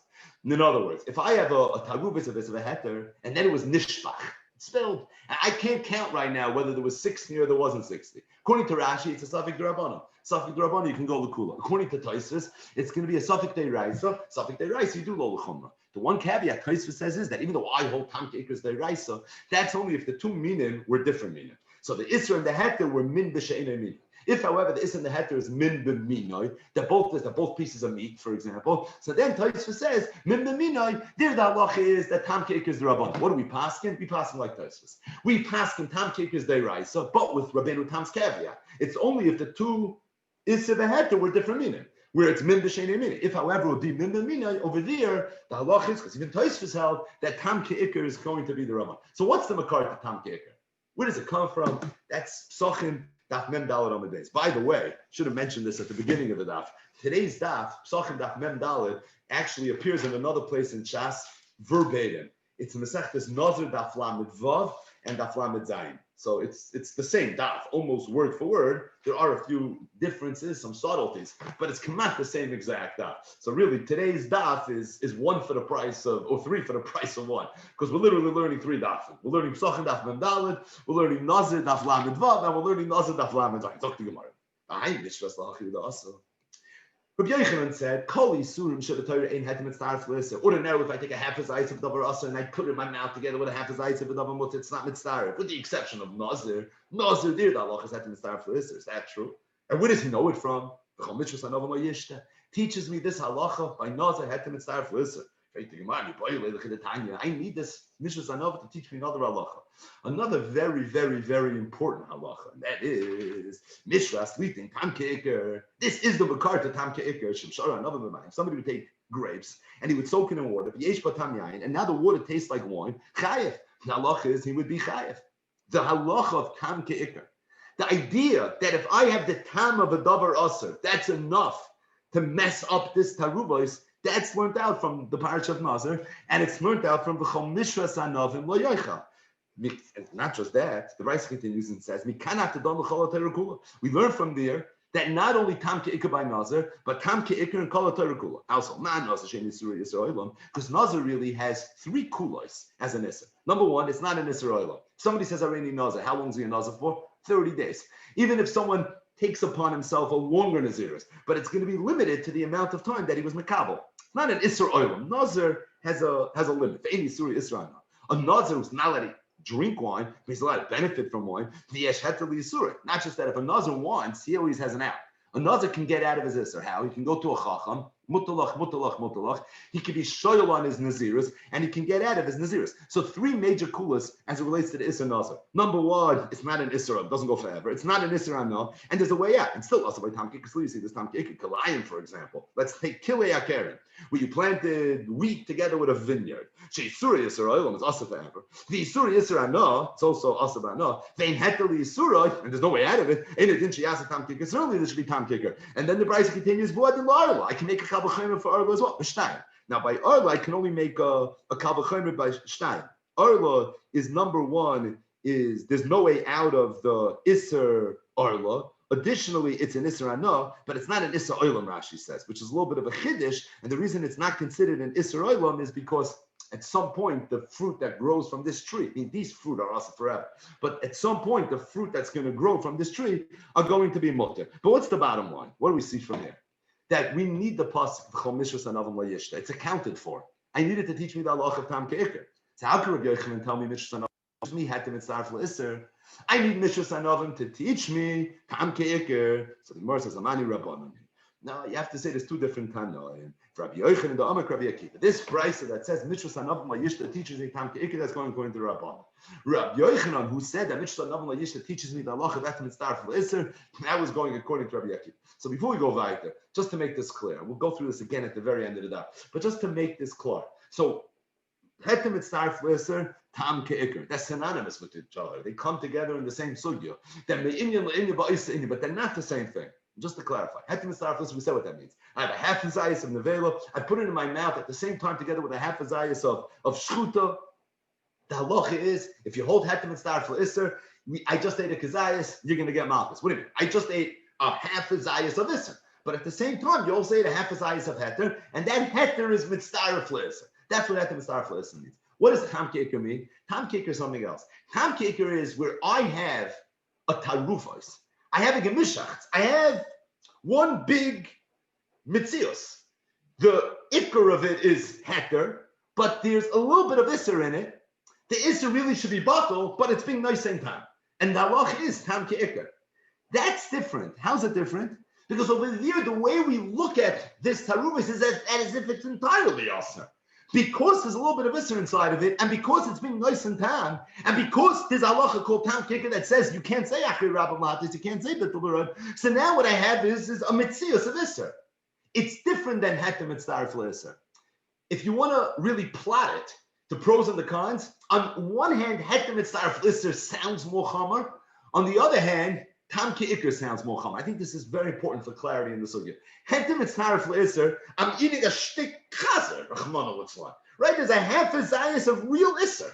In other words, if I have a taruvus of a heter, and then it was nishbach, spilled, I can't count right now whether there was 60 or there wasn't 60. According to Rashi, it's a suffix d'rabbanan. Suffix d'rabbanan, you can go l'kula. According to Tosfos, it's going to be a suffix d'oraisa. Suffix d'oraisa, you do lo l'chumra. The one caveat Tosfos says is that even though I hold Tam Ke'ikr is Deraisa, that's only if the two minim were different minim. So the Isra and the Heter were min b'she'inei min. If, however, the Isra and the Heter is min b'minoi, they're both pieces of meat, for example, so then Tosfos says, min b'minoi, there the halacha is that Tam Ke'ikr is the Rabban. What do we paskin? We paskin like Tosfos. We paskin Tam Ke'ikr is Deraisa, but with Rabbeinu Tam's caveat. It's only if the two Isra and the Heter were different minim, where it's min b'she'inei min. If, however, it would be min b'minoi, over there, the halacha is, because even Tosfos held that Tam Ke'ikr is going to be the Rabban. So what's the makar to Tam Ke'ikr? Where does it come from? That's Pesachim Daf Mem Daled on the days. By the way, should have mentioned this at the beginning of the daf. Today's daf, Pesachim Daf Mem Daled, actually appears in another place in Shas verbatim. It's Masechtas Nazir Daf Lamed Vav and Daf Lamed Zayin. So it's the same daf, almost word for word. There are a few differences, some subtleties, but it's come out the same exact daf. So really, today's daf is one for the price of, or three for the price of one, because we're literally learning three daf. We're learning Pesachim Daf Mem Daled, we're learning Nazir Daf Lamed Vav, and we're learning Nazir Daf Lamed Zayin. Talk to Gemara. I mishras la'achid also. Rabbi Yochanan said, "Kol yisurim shel Torah ein hetem mitzaref l'isur." Ordinarily, if I take a half a zayis of davar asa and I put it in my mouth together with a half a zayis of davar mutzah, it's not mitzaref. With the exception of Nazir, Nazir there the halacha is hetem mitzaref l'isur. Is that true? And where does he know it from? Teaches me this halacha by Nazir hetem mitzaref l'isur. I need this Mishra Zanova to teach me another halacha. Another very, very, very important halacha. And that is Mishra sleeping Tam Ke'ikr. This is the makar to Tam Ke'ikr. If somebody would take grapes and he would soak it in water, and now the water tastes like wine, Chayev. The halacha is he would be Chayev. The halacha of Tam Ke'ikr. The idea that if I have the tam of a davar aser, that's enough to mess up this taruvos. That's learned out from the Parashat of Nazir, and it's learned out from the Chol Mishra Sanavim Lo Yoicha. Not just that, the Rice continues and says, we learn from there that not only Tam Ke'ikr by Nazir, but Tam Ke'ikr and Kol HaTorah Kula. Also, man Nazir Shein Yisur Yisraelim, because Nazir really has three kulos as an Isser. Number one, it's not an Yisraelim. Somebody says, I already Nazir. How long is he a Nazir for? 30 days. Even if someone takes upon himself a longer Naziris, but it's going to be limited to the amount of time that he was Makabel. It's not an Isser Oilam. Nazir has a limit. Any Suri Isra. A Nazir who's not allowed to drink wine, but he's allowed to benefit from wine. Not just that if a Nazir wants, he always has an out. A Nazir can get out of his Isser. How? He can go to a Chacham, mutalach. He can be shoyal on his Naziris, and he can get out of his Naziris. So three major kulas as it relates to the Isser Nazir. Number one, it's not an Isser, it doesn't go forever. It's not an Isser no, and there's a way out. And still also by Tam Ke'ikr, you see this Tam Ke'ikr, Kalayim, for example. Let's take Kilei Akeren, where you planted wheat together with a vineyard. She'isuri Isser Oilam is also forever. The Isuri Isser no, it's also also no. Vein Heteli Isur, and there's no way out of it. In it, she asked Tam Ke'ikr, certainly there should be Tam Ke'ikr. And then the Brisa continues, I can make a Kal V'chomer for Arla as well, B'shtayim. Now by Arla, I can only make a Kal V'chomer by Shtayim. Arla is number one, is there's no way out of the Isser Arla. Additionally, it's an Isser Anah, but it's not an Isser Oilam, Rashi says, which is a little bit of a Chiddush. And the reason it's not considered an Isser Oilam is because at some point, the fruit that grows from this tree, I mean, these fruit are also forever, but at some point, the fruit that's going to grow from this tree are going to be mutter. But what's the bottom line? What do we see from here? That we need the pasuk Chol Mishras Anavim Layishta. It's accounted for. I needed to teach me the halacha of Tam Ke'ikr. So how can Rabbi Yochanan tell me Mishras Anavim? Me had to mitzaref l'isser. I need Mishras Anavim to teach me Tam Ke'ikr. So the Gemara says, Amani Rabbanan. Now you have to say there's two different Tanoim. Rabbi Yochanan and the Amak Rabbi Akiva. This price that says Mishras Anavim Layishta teaches me Tam Ke'ikr, that's going according to Rabbanan. Rabbi Yochanan, who said that Mishras Anavim Layishta teaches me the halacha of Etem Mitzaref l'isser, that was going according to Rabbi Akiva. So before we go weiter, just to make this clear, we'll go through this again at the very end of the daf, but just to make this clear. So Hetem Mitzaref l'isser, Tam Ke'ikr, that's synonymous with each other. They come together in the same sugya. They're me'inyan le'inyan ba'isa inyan, but they're not the same thing. Just to clarify, Hetem Mitzaref l'isser, we said what that means. I have a half a zayis of nevela. I put it in my mouth at the same time together with a half a zayis of shchuta. The halacha is, if you hold Hetem Mitzaref l'isser, I just ate a kazayis, you're going to get malchus. What do you mean? I just ate a half a zayis of isser. But at the same time, you also ate a half a zayis of heter, and that heter is mitzaref l'isser. That's what Hetem Mitzaref l'isser means. What does Tam Ke'ikr mean? Tam Ke'ikr is something else. Tam Ke'ikr is where I have a tarufos. I have a gemishacht. I have one big mitzios. The ikr of it is heter. but there's a little bit of Isser in it. The Isser really should be bottle, but it's being nice and tam. And the halach is tam ke'ikr. That's different. How's it different? Because over there, the way we look at this tarubis is as if it's entirely Asr. Because there's a little bit of Isser inside of it, and because it's being nice and tam, and because there's a halacha called tam ke'ikr that says you can't say achri rabba matis, you can't say bitul barad. So now what I have is a mitzias of Isser. It's different than hetem mitzdarif le'Isser. If you want to really plot it, the pros and the cons, on one hand, hetem mitzdarif le'Isser sounds more chamar. On the other hand, tam ke'ikr sounds more chamar. I think this is very important for clarity in the sugya. Hetem mitzdarif le'Isser, I'm eating a shtik chazer, Rahman al-Islam. Right? There's a half a zayas of real Isser.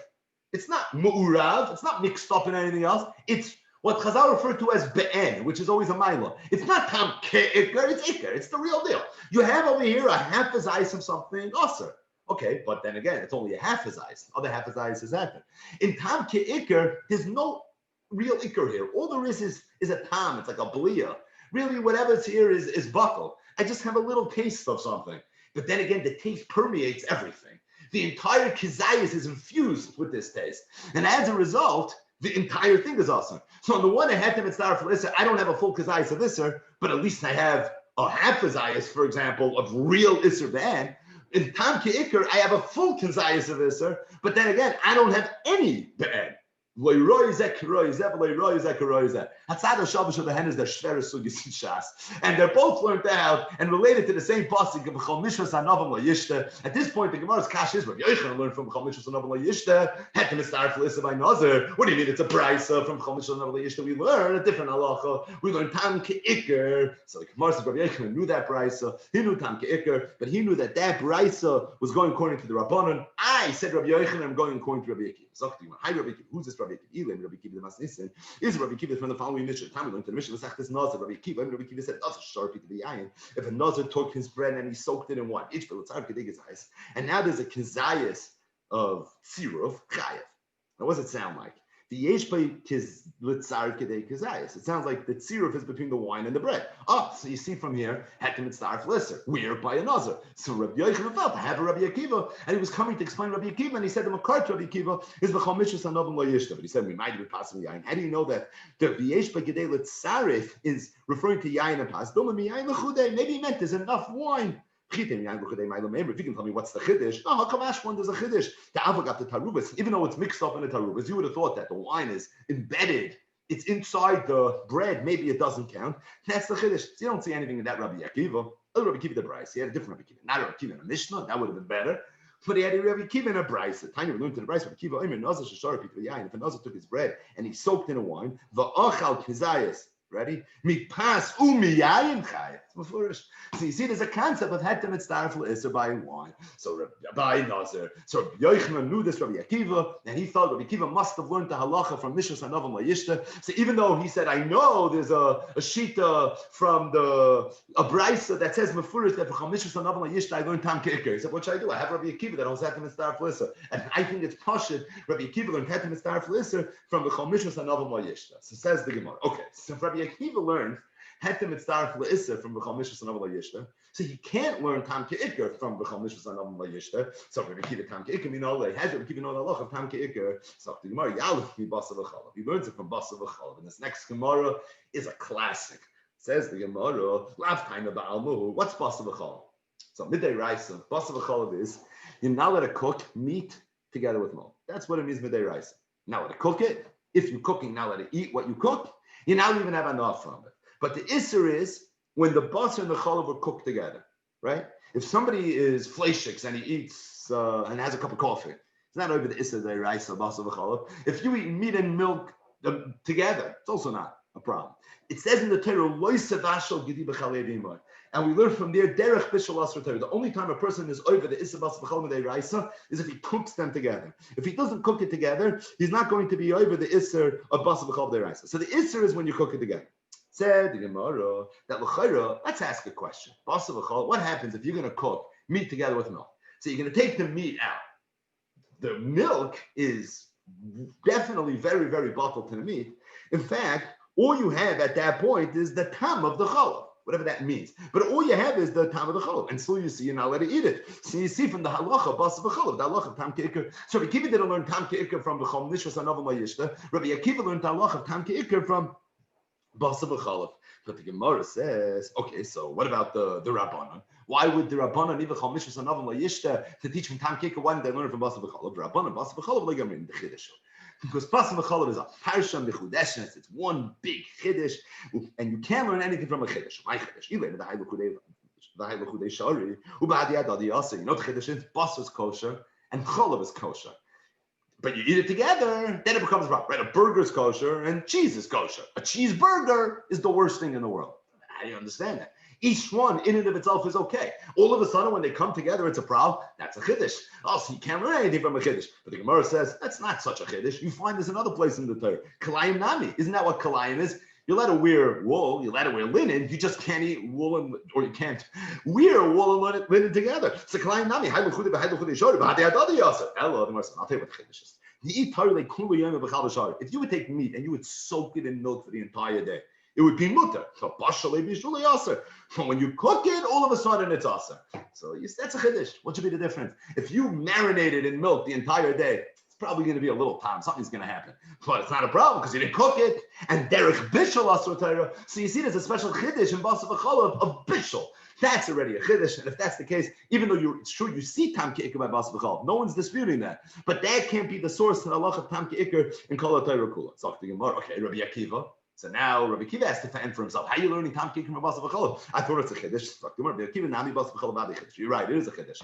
It's not mu'urav, it's not mixed up in anything else. It's what Chazal referred to as be'en, which is always a mila. It's not tam ke'ikr, it's ikr. It's the real deal. You have over here a half a zayas of something aser. Okay, but then again, it's only a half a zayas. Other half a zayas is happen. In tam ke'ikr, there's no real ikr here. All there is a tam. It's like a bliya. Really, whatever's here is buckle. I just have a little taste of something. But then again, the taste permeates everything. The entire kizayis is infused with this taste. And as a result, the entire thing is awesome. So on the one hand, I don't have a full kizayis of Isser, but at least I have a half kizayis, for example, of real Isser ban. In Tam Ke'ikr, I have a full kizayis of Isser, but then again, I don't have any ban. And they're both learned out and related to the same pasuk of. At this point, the Gemara's kash is Rabbi Yochanan learned from What do you mean? It's a brisa from We learn a different halacha. We learn tam ke'ikr. So the Gemara says Rabbi Yochanan knew that brisa. He knew tam ke'ikr, but he knew that brisa was going according to the Rabbanon. I said Rabbi Yochanan, I'm going according to Rabbi Akiva. Hi, Rabbi Akiva. Who's this Rabbi Akiva? Rabbi Akiva the Masnisin is Rabbi Akiva from the following Mishnah. Time we learned to the Mishnah. This Nazir. Rabbi Akiva said, "That's a sharpie to the ayin. If a Nazir took his bread and he soaked it in what? And now there's a kizayis of tziruf chayev. Now, what does it sound like? The yeshbay kiz litzar kedei kizayis. It sounds like the tziruf is between the wine and the bread. Oh, so you see from here, hetem mitzdarf lisser. We're by a Nazir. So Rabbi Yochanan felt to have a Rabbi Akiva, and he was coming to explain Rabbi Akiva, and he said the makar to Rabbi Akiva is v'chol mishus anovim lo yishta. But he said we might be passing yain. How do you know that the yeshbay kedei litzarif is referring to yain and pas? Maybe he meant there's enough wine. If you can tell me what's the chiddush, no, how come Ashwan there's a chiddush? The Ava got the tarubas, even though it's mixed up in the tarubas, you would have thought that the wine is embedded, it's inside the bread, maybe it doesn't count. That's the chiddush. So you don't see anything in that Rabbi Akiva. Other Rabbi Akiva the Bryce, he had a different Rabbi Akiva, not Rabbi Akiva in a Mishnah, that would have been better. But he had a Rabbi Akiva in a Bryce. The time we learned to the Bryce, Rabbi Akiva, if a Nazir took his bread and he soaked in a wine, the achal kizayis. Ready? Mipas umiyayin chayv. So you see, there's a concept of hetem mitzdarif le'Isser by wine. So by Nazir. So Rabbi Yochanan knew this Rabbi Akiva, and he thought Rabbi Akiva must have learned the halacha from Mishras Hanovim Layishta. So even though he said, I know there's a shita from a brisa that says mefurish that from Mishras Hanovim Layishta I learned tam ke'ikr. He said, what should I do? I have Rabbi Akiva that holds hetem mitzdarif le'Isser, and I think it's pashut. Rabbi Akiva learned hetem mitzdarif le'Isser from the Mishras Hanovim Layishta. So says the Gemara. Okay, so Rabbi Akiva learned hetem mitzdarif le'Isser from B'chol Mishras Hanovim Layishta. So you can't learn tam ke'ikr from B'chol Mishras Hanovim Layishta. So Rabbi Akiva tam ke'ikr minolei. Has Rabbi Akiva know the halacha of tam ke'ikr? So the Gemara yalef mi basa v'chalav. He learns it from basa v'chalav. And this next Gemara is a classic. Says the Gemara, lav taina ba'almuhu. What's basa v'chalav? So midday raisa. Basa v'chalav is you're not allowed to cook meat together with milk. That's what it means midday raisa. Now let to cook it. If you're cooking, now let to eat what you cook. You now even have enough from it. But the isser is when the basar and the chalav are cooked together, right? If somebody is fleishiks and he eats and has a cup of coffee, it's not over the isser, the rice, or basar, chalav. If you eat meat and milk together, it's also not a problem. It says in the Torah, and we learn from there, derech bishul asr Torah. The only time a person is over the isser basar v'chalav midei raisa is if he cooks them together. If he doesn't cook it together, he's not going to be over the isser of basar v'chalav midei raisa. So the isser is when you cook it together. Said the Gemara that l'chayra. Let's ask a question. Basar v'chalav. What happens if you're going to cook meat together with milk? So you're going to take the meat out. The milk is definitely very, very bottled to the meat. In fact, all you have at that point is the tam of the chalav. whatever that means. But all you have is the tam of the chalav, and still you see you're not allowed to eat it. So you see from the halacha, bas v'chalav, the halacha of tam ke'ikr. So Rabbi Akiva didn't learn tam ke'ikr from v'chom nishvas anav ma'yishta. Rabbi Akiva learned the halacha of tam ke'ikr from bas v'chalav. But the Gemara says, okay, so what about the Rabbanan? Why would the Rabbanan even chom nishvas anav ma'yishta to teach from tam ke'ikr? Why did they learn from bas v'chalav? Rabbanan bas v'chalav like in the chiddush. Because Pesachim Daf is a parsha mechudeshes, it's one big chiddush, and you can't learn anything from a chiddush. My chiddush, even the high l'chudei shari, ubadi adadi asa. You know the chiddush is basar is kosher and chalav is kosher, but you eat it together, then it becomes wrong. Right? A burger is kosher and cheese is kosher. A cheeseburger is the worst thing in the world. How do you understand that? Each one in and of itself is okay. All of a sudden, when they come together, it's a problem. That's a chiddush. Oh, so you can't learn anything from a chiddush. But the Gemara says, that's not such a chiddush. You find this another place in the Torah. Kalayim nami. Isn't that what kalayim is? You're allowed to wear wool. You're allowed to wear linen. You just can't eat wool or you can't wear wool and linen together. So kalayim nami. I'll tell you what the chiddush is. If you would take meat and you would soak it in milk for the entire day, it would be mutter. So Sruly aser. But when you cook it, all of a sudden it's aser. So that's a chiddush. What should be the difference? If you marinate it in milk the entire day, it's probably going to be a little time. Something's going to happen. But it's not a problem because you didn't cook it. And derech bishul aser Torah. So you see there's a special chiddush in basar v'chalav of bishul. That's already a chiddush. And if that's the case, even though it's true, you see tam ke'ikr by basar v'chalav. No one's disputing that. But that can't be the source to the halach of tam ke'ikr in kol Torah kula. So the Gemara, okay, Rabbi Akiva. So now Rabbi Akiva has to fend for himself. How are you learning tam ke'ikr from basar v'chalav? I thought it's a chiddush. Rabbi Akiva nami basar v'chalav adi chiddush. You're right, it is a chiddush.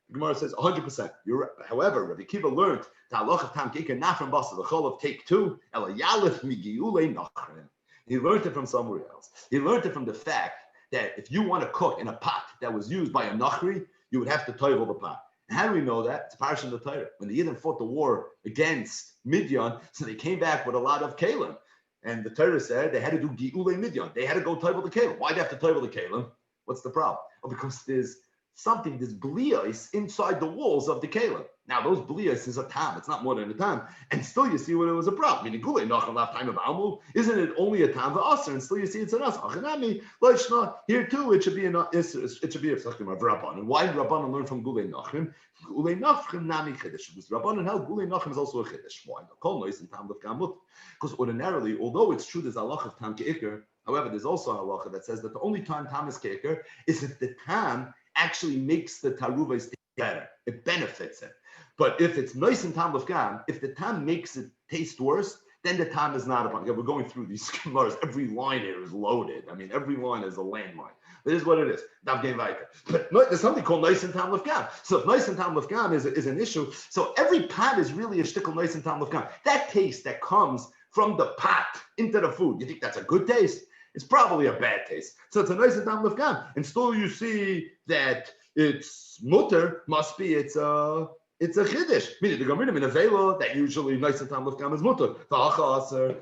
The Gemara says 100%. You're right. However, Rabbi Akiva learned the halach of tam ke'ikr not from basar v'chalav. Take two. Ela yalef migiulei nachrim. He learned it from somewhere else. He learned it from the fact that if you want to cook in a pot that was used by a nachri, you would have to toivel the pot. And how do we know that? It's parsha in the Torah. When the Yidden fought the war against Midian, so they came back with a lot of kalim. And the Torah said they had to do gi'ulei Midian. They had to go toivel the kalim. Why do they have to toivel the kalim? What's the problem? Well, because there's blios inside the walls of the kalim. Now, those blios is a tam. It's not more than a tam. And still you see when it was a problem. Meaning, gulei nachal last time of almu. Isn't it only a tam v'aser? And still you see it's an as. Achanami, loishna. Here too, it should be a rabbanon. And why did rabbanon learn from gulei nachim? Gulei nachim nami chiddush. Because rabbanon held gulei nachim is also a chiddush. Why? Kol nois and tam l'fgamut. Because ordinarily, although it's true there's a halach of tam ke'ikr, however, there's also a halacha that says that the only time tam is ke'ikr is if the tam actually makes the taruva better. It benefits it. But if it's nice and tam l'fgam, if the tam makes it taste worse, then the tam is not a problem. We're going through these gemaras. Every line here is loaded. I mean, every line is a landmine. It is what it is. But there's something called nice and tam l'fgam. So if nice and tam l'fgam is an issue, so every pot is really a shtickle nice and tam l'fgam. That taste that comes from the pot into the food, you think that's a good taste? It's probably a bad taste. So it's a nice and tam l'fgam. And still you see that it's mutter, must be it's a chiddush. Meaning the Gominim in a vela that usually nice and tam l'fgam is mutter.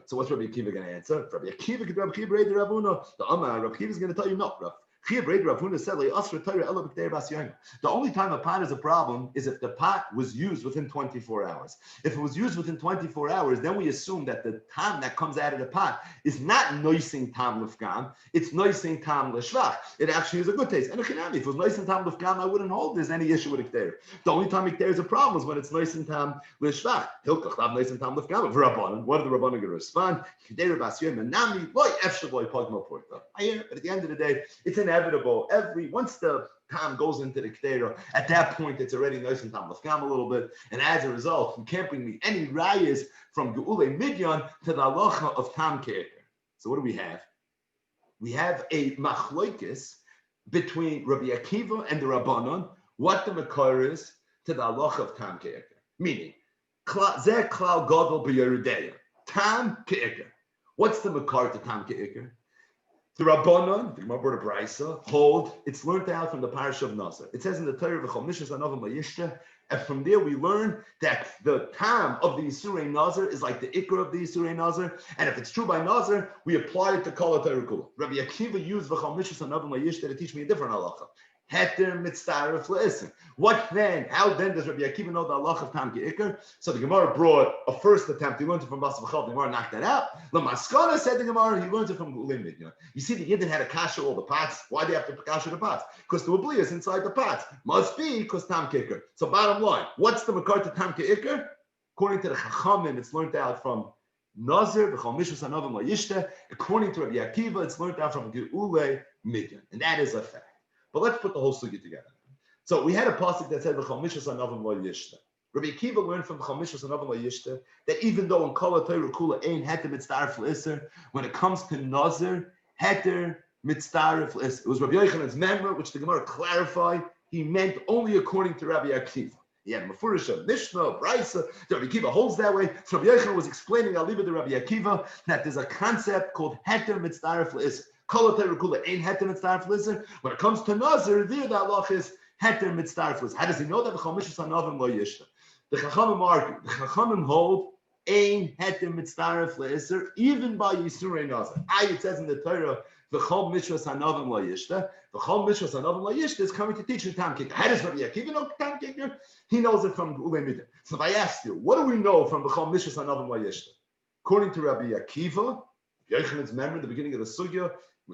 So what's Rabbi Akiva going to answer? Rabbi Akiva the Amar Rabbi Akiva is going to tell you no. The only time a pot is a problem is if the pot was used within 24 hours. If it was used within 24 hours, then we assume that the tam that comes out of the pot is not noising tam l'fgam, it's noising tam l'shvach. It actually is a good taste. And if it was noising tam l'fgam, I wouldn't hold there's any issue with ikter. The only time ikter is a problem is when it's noising tam l'shvach. Hilkach lav noising tam l'fgam. What are the Rabbanan going to respond? But at the end of the day, it's inevitable. Once the tam goes into the ketera, at that point it's already nice and tam l'fgam a little bit, and as a result, you can't bring me any rayas from geulei midyan to the halacha of tam ke'ikr. So what do we have? We have a machloikis between Rabbi Akiva and the Rabbanon, what the makar is to the halacha of tam ke'ikr. Meaning, zeh klal gadol b'yerudeya, tam ke'ikr. What's the makar to tam ke'ikr? The Rabbanon, the Gemara Brisa, hold it's learned out from the Parsha of Nazar. It says in the Torah, and from there we learn that the tam of the Yisurei Nazar is like the ikra of the Yisurei Nazar, and if it's true by Nazar, we apply it to Kol Torah Kula. Rabbi Akiva used V'chal Mishus Anavim Layishta to teach me a different halacha. heter mitzaref le'isr. What then? How then does Rabbi Akiva know the halach of tam ke'ikr? So the Gemara brought a first attempt. He learned it from Bas V'chal. The Gemara knocked that out. The Maskana said the Gemara, he learned it from Gulim Midyan. You see, the Yidden had a kasha all the pots. Why do they have to kasha the pots? Because the Ubliya is inside the pots. Must be because tam ke'ikr. So bottom line, what's the makar to tam ke'ikr? According to the Chachamim, it's learned out from Nazir, B'chol Mishus Hanavim La'yishta. According to Rabbi Akiva, it's learned out from Ge'ule Midyan. And that is a fact. But let's put the whole sugi together. So we had a pasuk that said B'chol Mishus Hanavim La'yishta. Rabbi Akiva learned from B'chol Mishus Hanavim La'yishta that even though in Kol HaTorah Kula Ein Heter Mitzdaref L'Isser, when it comes to Nazir, Heter Mitzdaref L'Isser. It was Rabbi Yochanan's memra, which the Gemara clarified, he meant only according to Rabbi Akiva. He had Mefurish, Mishnah, Brisa. Rabbi Akiva holds that way. So Rabbi Yochanan was explaining Aliba to Rabbi Akiva that there's a concept called Heter Mitzdaref L'Isser. Kol HaTorah Kula Ein Heter Mitzdaref L'Isser. When it comes to Nazir, there the halach is Heter Mitzdaref L'Isser. How does he know that? B'chol Mishus Hanavim Lo Yishta. The Chachamim argue. The Chachamim hold Ein Heter Mitzdaref L'Isser even by Yisurei Nazir. It says in the Torah, V'chol Mishus Hanavim Lo Yishta. V'chol Mishus Hanavim Lo Yishta is coming to teach you Tam Kicker. How does Rabbi Akiva know Tam Kicker? He knows it from Ulei Midah. So if I ask you, what do we know from V'chol Mishus Hanavim Lo Yishta? According to Rabbi Akiva, Yochanan's memory, the beginning of the Sugya,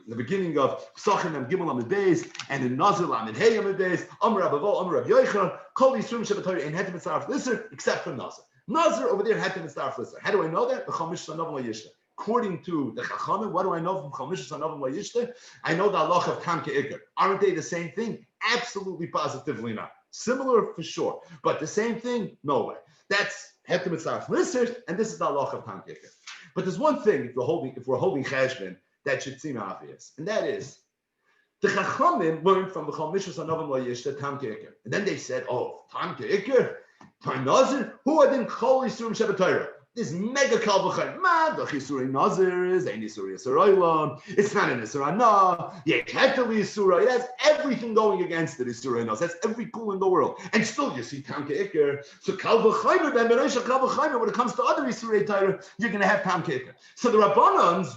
the beginning of Pesachim and Gimel Amid Beis, and in Nazir Amid Hey Amid Beis, Amr Abavol, Amr Rabbi Yochanan, Kol Yisrum Shabbatai Ein Heter Mitzdaref L'Isser, except for Nazir. Nazir over there Heter Mitzdaref L'Isser. How do I know that? V'chol Mishus Hanavim Lo Yishta. According to the Chachamim, what do I know from Chol Mishus Hanavim Lo Yishta? I know the halach of Tam Ke'ikr. Aren't they the same thing? Absolutely, positively not. Similar for sure, but the same thing? No way. That's Heter Mitzdaref L'Isser, and this is the halach of Tam Ke'ikr. But there's one thing, if we're holding cheshbon, that should seem obvious, and that is the Chachamim learned from the Chol Mishus Hanavim Lo Yishta Tam Ke'ikr, and then they said, "Oh, Tam Ke'ikr, Tam Nazir, who are then Kol Yisurim Shabbatayra?" This mega kal v'chaim. Man, the Chisurei Nazir is Ein Yisurei Yisraelam. It's not an Yisraelah. Yeketeli Yisura. It has everything going against it. Yisurei Nazir. That's every cool in the world. And still, you see Tam Ke'ikr. So kal v'chaim. Ben Bereisha kal v'chaim. When it comes to other Yisurei Torah, you're going to have Tam Ke'ikr. So the Rabbanan's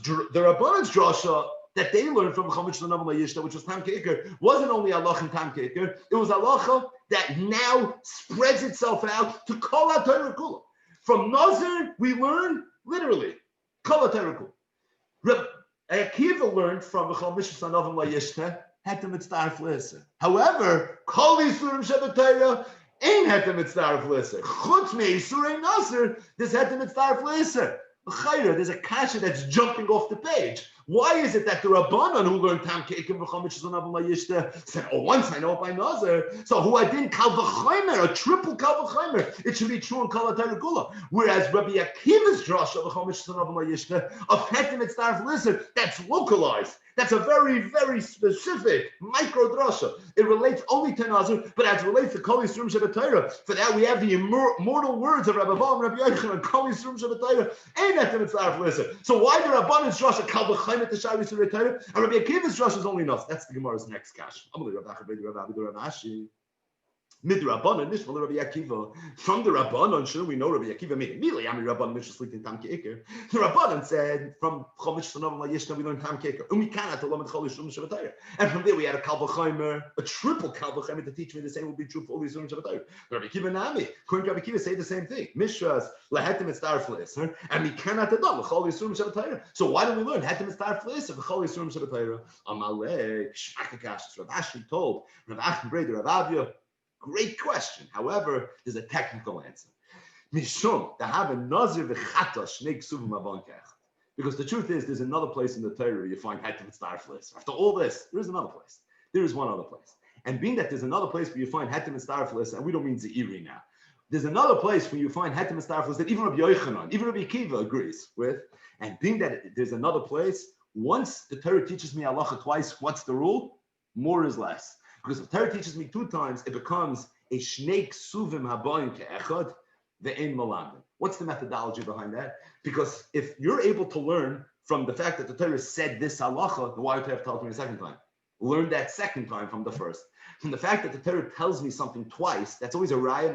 drasha that they learned from Chol Mishus Hanavim Lo Yishta, which was Tam Ke'ikr, wasn't only Allah and Tam Ke'ikr. It was Allah that now spreads itself out to Kol HaTorah Kula. From Nazir, we learn literally Kol HaTorah Kula. Rabbi Akiva learned from V'chol Mishus Hanavim Lo Yishta Heter Mitzdaref L'Isser. However, Kol Yisurim Shabbatayra ain't Heter Mitzdaref L'Isser. Chutz me Yisurei Nazir, there's Heter Mitzdaref L'Isser. There's a kasha that's jumping off the page. Why is it that the Rabbanan who learned Tam Ke'ikr V'chol Mishus Hanavim Lo Yishta said, "Oh, once I know it by Nazir, so who I didn't Kal V'chaimer, a triple Kal V'chaimer, it should be true in Kol HaTorah Kula." Whereas Rabbi Akiva's drasha V'chol Mishus Hanavim Lo Yishta of Heter Mitzdaref L'Isser, that's localized. That's a very, very specific micro drasha. It relates only to Nazir, but as it relates to Kol Yisurim Shabbatayra, for that we have the immortal words of Rabbi Baal and Rabbi Yochanan, Kol Yisurim Shabbatayra, ain't Heter Mitzdaref L'Isser. So why the Rabbanan's drasha Kal V'chaimer to Shari Yisurim Shabbatayra, and Rabbi Akiva's drasha is only Nazir? That's the Gemara's next kash. Midrabanan, Nishmal Rabbi Akiva. From the Rabbanan, sure we know Rabbi Akiva made immediately. I mean, Rabbanan Mishra sleeping Tam Ke'ikr. The Rabbanan said from Chol Mishus Hanavim Lo Yishta we learned Tam Ke'ikr. And from there we had a Kal V'chaimer, a triple Kal V'chaimer to teach me the same will be true for all these Shabbatayr. Rabbi Akiva Nami, according to Rabbi Akiva, say the same thing. Mishras Lahetem Mitzdaref L'Isser, and we cannot adam L'chol Yisurim Shabbatayr. So why don't we learn Hetem Mitzdaref L'Isser L'chol Yisurim Shabbatayr? Amalek Shmachakash. Rav Ashi told Rav Achim Breder Rav Avya. Great question. However, there's a technical answer. Mishum, to have a nazir v'chata shnei ksuvim avon ke'echad. Because the truth is, there's another place in the Torah where you find Heter Mitzdaref L'Isser. After all this, there is another place. There is one other place. And being that there's another place where you find Heter Mitzdaref L'Isser, and we don't mean Ze'iri now. There's another place where you find Heter Mitzdaref L'Isser that even Rabbi Yochanan, even Rabbi Akiva agrees with. And being that there's another place, once the Torah teaches me halacha twice, what's the rule? More is less. Because if Torah teaches me 2 times, it becomes a shnei ksuvim habayim ke'echad ve'en malamin. What's the methodology behind that? Because if you're able to learn from the fact that the Torah said this halacha, then why would you have told me a second time? Learn that second time from the first. From the fact that the Torah tells me something twice, that's always a raya,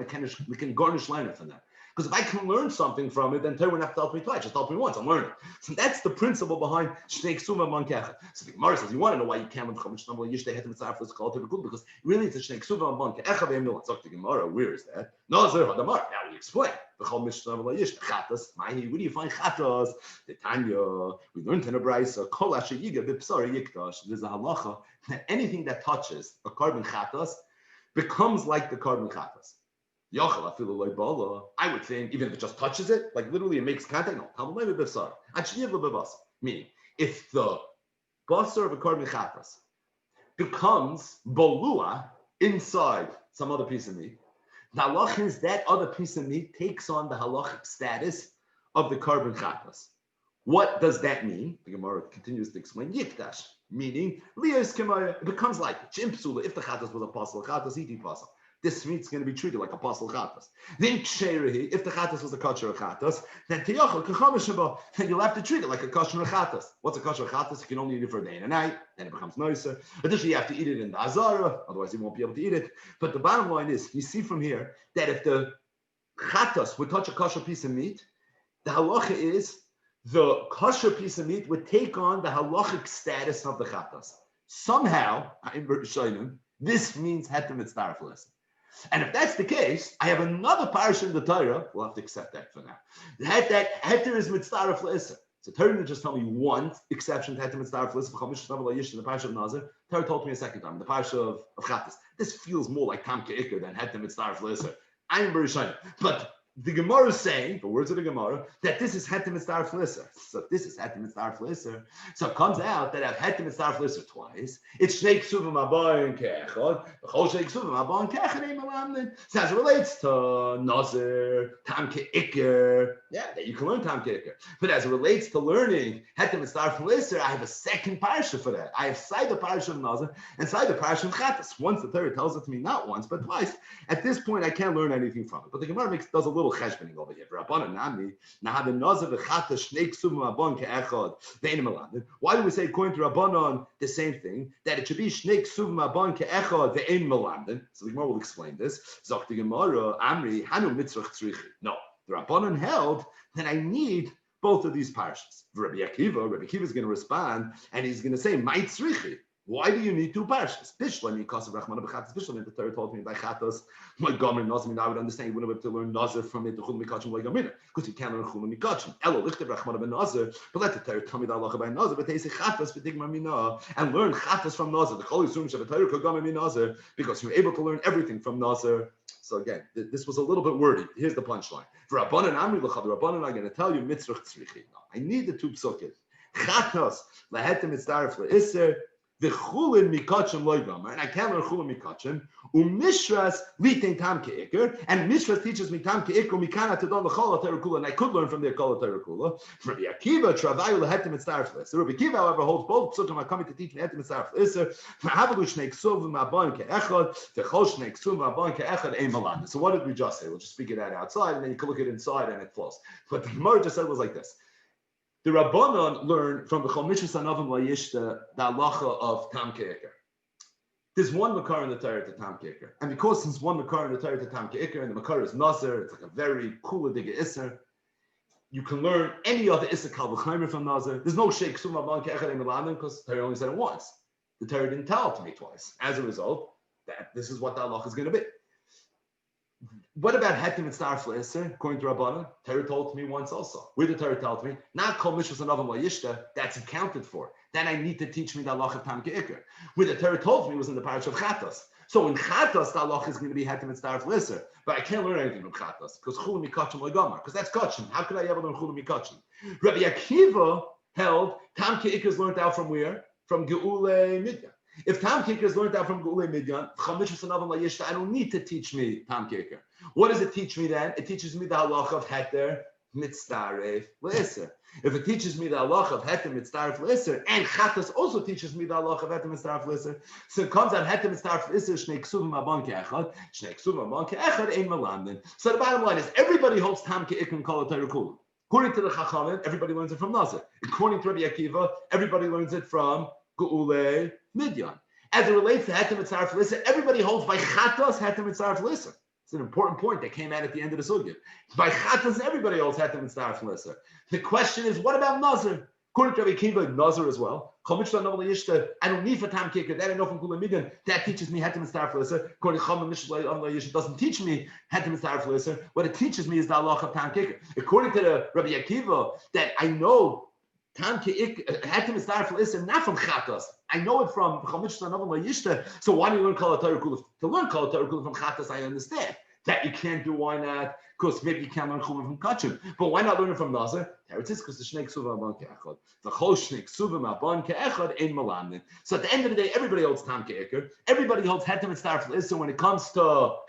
we can garnish learning from that. Because if I can learn something from it, then Torah wouldn't have to help me twice. Just help me once. I'm learning. So that's the principle behind Shnei Ksuma Man Kechad. So the Gemara says, you want to know why you can't learn Chomish Namal Yish Tehetim Mitzaref L'Skal Torah Kul, because really it's a Shnei Ksuma Man Kechad Ve'emil. It's up to Gemara. Where is that? No, Zer Hadamar. Now we explain. The Chomish Namal Yish Chatas. Where do you find Chatas? The Tanya. We learned in a Brayso. Kol Asher Yiga B'Psar Yikdash. There's a halacha that anything that touches a carbon Chatas becomes like the carbon Chatas. I would think, even if it just touches it, like literally it makes contact, no. Meaning, if the basar of a carbon chatas becomes bolua inside some other piece of meat, the halach is that other piece of meat takes on the halachic status of the carbon chatas. What does that mean? The Gemara continues to explain yikdash, meaning it becomes like chimpsula. If the chatas was a pasal chatas, iti pasal. This meat's going to be treated like a pasal chatas. Then ksherehi, if the chatas was a kosher chatas, then tiyachal kachamishabah, then you'll have to treat it like a kosher chatas. What's a kosher chatas? You can only eat it for a day and a night, then it becomes nicer. Additionally, you have to eat it in the azara, otherwise you won't be able to eat it. But the bottom line is, you see from here that if the chatas would touch a kosher piece of meat, the halacha is the kosher piece of meat would take on the halachic status of the chatas. Somehow, this means hetem mitzdaref lesson. And if that's the case, I have another parsha in the Torah. We'll have to accept that for now. That heter is mitzdaref le'eser. So Torah didn't just tell me one exception to heter mitzdaref le'eser for Chomish Namal Yish in the parsha of Nazir. Torah told me a second time, the parsha of Chatas. This feels more like Tam Ke'ikr than heter mitzdaref le'eser. I'm very shy. But the Gemara is saying, the words of the Gemara, that this is heter mitzdaref le'eser. So this is heter mitzdaref le'eser. So it comes out that I've heter mitzdaref le'eser twice. It's shnei ksuvim abayin ke'echad. The whole shnei ksuvim abayin ke'echad ain't malamnin. So as it relates to Nazir, Tam Ke'ikr, yeah, that you can learn Tam Ke'ikr. But as it relates to learning heter mitzdaref le'eser, I have a second parsha for that. I have side the parsha of Nazir and side the parsha of Chatas. Once the Torah tells it to me, not once, but twice. At this point, I can't learn anything from it. But the Gemara does a little cheshboning over here. Why do we say according to Rabbanon the same thing? That it should be shnei ksuvim abon ke'echad ve'ein melamden. So the Gemara will explain this. Zok the Gemara, Amri hanu mitzrach tzrichi. No, the Rabbanon held that I need both of these parshas. Rabbi Akiva is going to respond and he's going to say, my tzrichi. Why do you need two parshas? Bishlami, because of Rachmana b'chatas. Bishlami, the Torah told me by chatas, my gomer nazir. Now I would understand you wouldn't have to learn nazir from it. The chulam mikachim like gomer, because you can't learn chulam mikachim. Elo lichtav Rachmana b'nazir, but let the Torah tell me the halacha by nazir. But they say chatas v'digma mina and learn chatas from nazir. The chol yisum shav Torah kogamer min nazir, because you're able to learn everything from nazir. So again, this was a little bit wordy. Here's the punchline. For Rabbanan Amri l'chad, Rabbanan are going to tell you mitzrach tzrichi. I need the two psukim. Chatas lahetem mitzdaref le'iser. The chulin mikachim loigamer, and I can't learn chulin mikachim. Umishras litin tam ke'ikr, and Mishras teaches me tam ke'ikr mikana tadon l'chol terakula, and I could learn from their kol terakula. Rabbi Akiva travayu lehetem mitzdaref le'iser. Rabbi Akiva, however, holds both psukim are coming to teach me hetem mitzdaref le'iser. V'havalu shnei ksuvim abon ke'echad, v'chol shnei ksuvim abon ke'echad ein malad. So what did we just say? We'll just figure that outside, and then you can look at it inside, and it flows. But the Gemara just said was like this. The Rabbanon learned from the Chomishus Anavim Layishta the halacha of Tam Ke'ikr. There's one makar in the Torah to Tam Ke'ikr. And because there's one makar in the Torah to Tam Ke'ikr, and the makar is Nazir, it's like a very cool digga Isser, you can learn any other Isser Kal V'chaimer from Nazir. There's no Sheikh Sum Abban Ke'echad Emilanim because the Torah only said it once. The Torah didn't tell it to me twice. As a result, this is what the halacha is going to be. What about hetem and star fleser? According to Rabbanan, Torah told me once also. Where did Torah tell me? Not kol mishvas and avim layishta. That's accounted for. Then I need to teach me the halacha of tam ke'ikr. Where the Torah told me was in the parish of Chatas. So in Chatas, the halacha is going to be hetem and star fleser. But I can't learn anything from Chatas because chulam mikachim legamar. Because that's kachim. How could I ever learn chulam mikachim? Rabbi Akiva held tam ke'ikr is learned out from where? From Geule Midyan. If Tam Ke'ikr is learned out from Geule Midyan, I don't need to teach me Tam Ke'ikr. What does it teach me then? It teaches me the halacha of heter mitzdaref le'eser. If it teaches me the halacha of heter mitzdaref le'eser, and Chatas also teaches me the halacha of heter mitzdaref le'eser, so it comes out heter mitzdaref le'eser shnei ksuvim abon ke'echad, shnei ksuvim abon ke'echad ein malamdin. So the bottom line is everybody holds Tam Ke'ikr and kol Torah kula. According to the Chachamim, everybody learns it from Nazir. According to Rabbi Akiva, everybody learns it from Geule Midyan. As it relates to hetem mitzdaref le'eser, everybody holds by Chatas hetem mitzdaref le'eser. It's an important point that came out at the end of the sugya. By chatas, everybody else had to mitzdarf l'isser. The question is, what about nazir? According to Rabbi Kiva, nazir as well. I don't need for tam kicker. That I know from Kula Midyan. That teaches me hetem mitzdarf l'isser. According to Chama Mishlei, doesn't teach me hetem mitzdarf l'isser. What it teaches me is the halacha of tam kicker. According to the Rabbi Akiva, that I know tam kicker hetem mitzdarf l'isser not from chatas. I know it from Chama. So why do you learn Kol HaTorah Kula? To learn Kol HaTorah Kula from chatas, I understand. That you can't do, why not? Because maybe you can't learn chumah from kachim. But why not learn it from nazir? There it is, because the shnei ksuvim abon ke'echad. The chol shnei ksuvim abon ke'echad ein malamnin. So at the end of the day, everybody holds tam ke'eker. Everybody holds hetem mitzdarf l'isser. When it comes to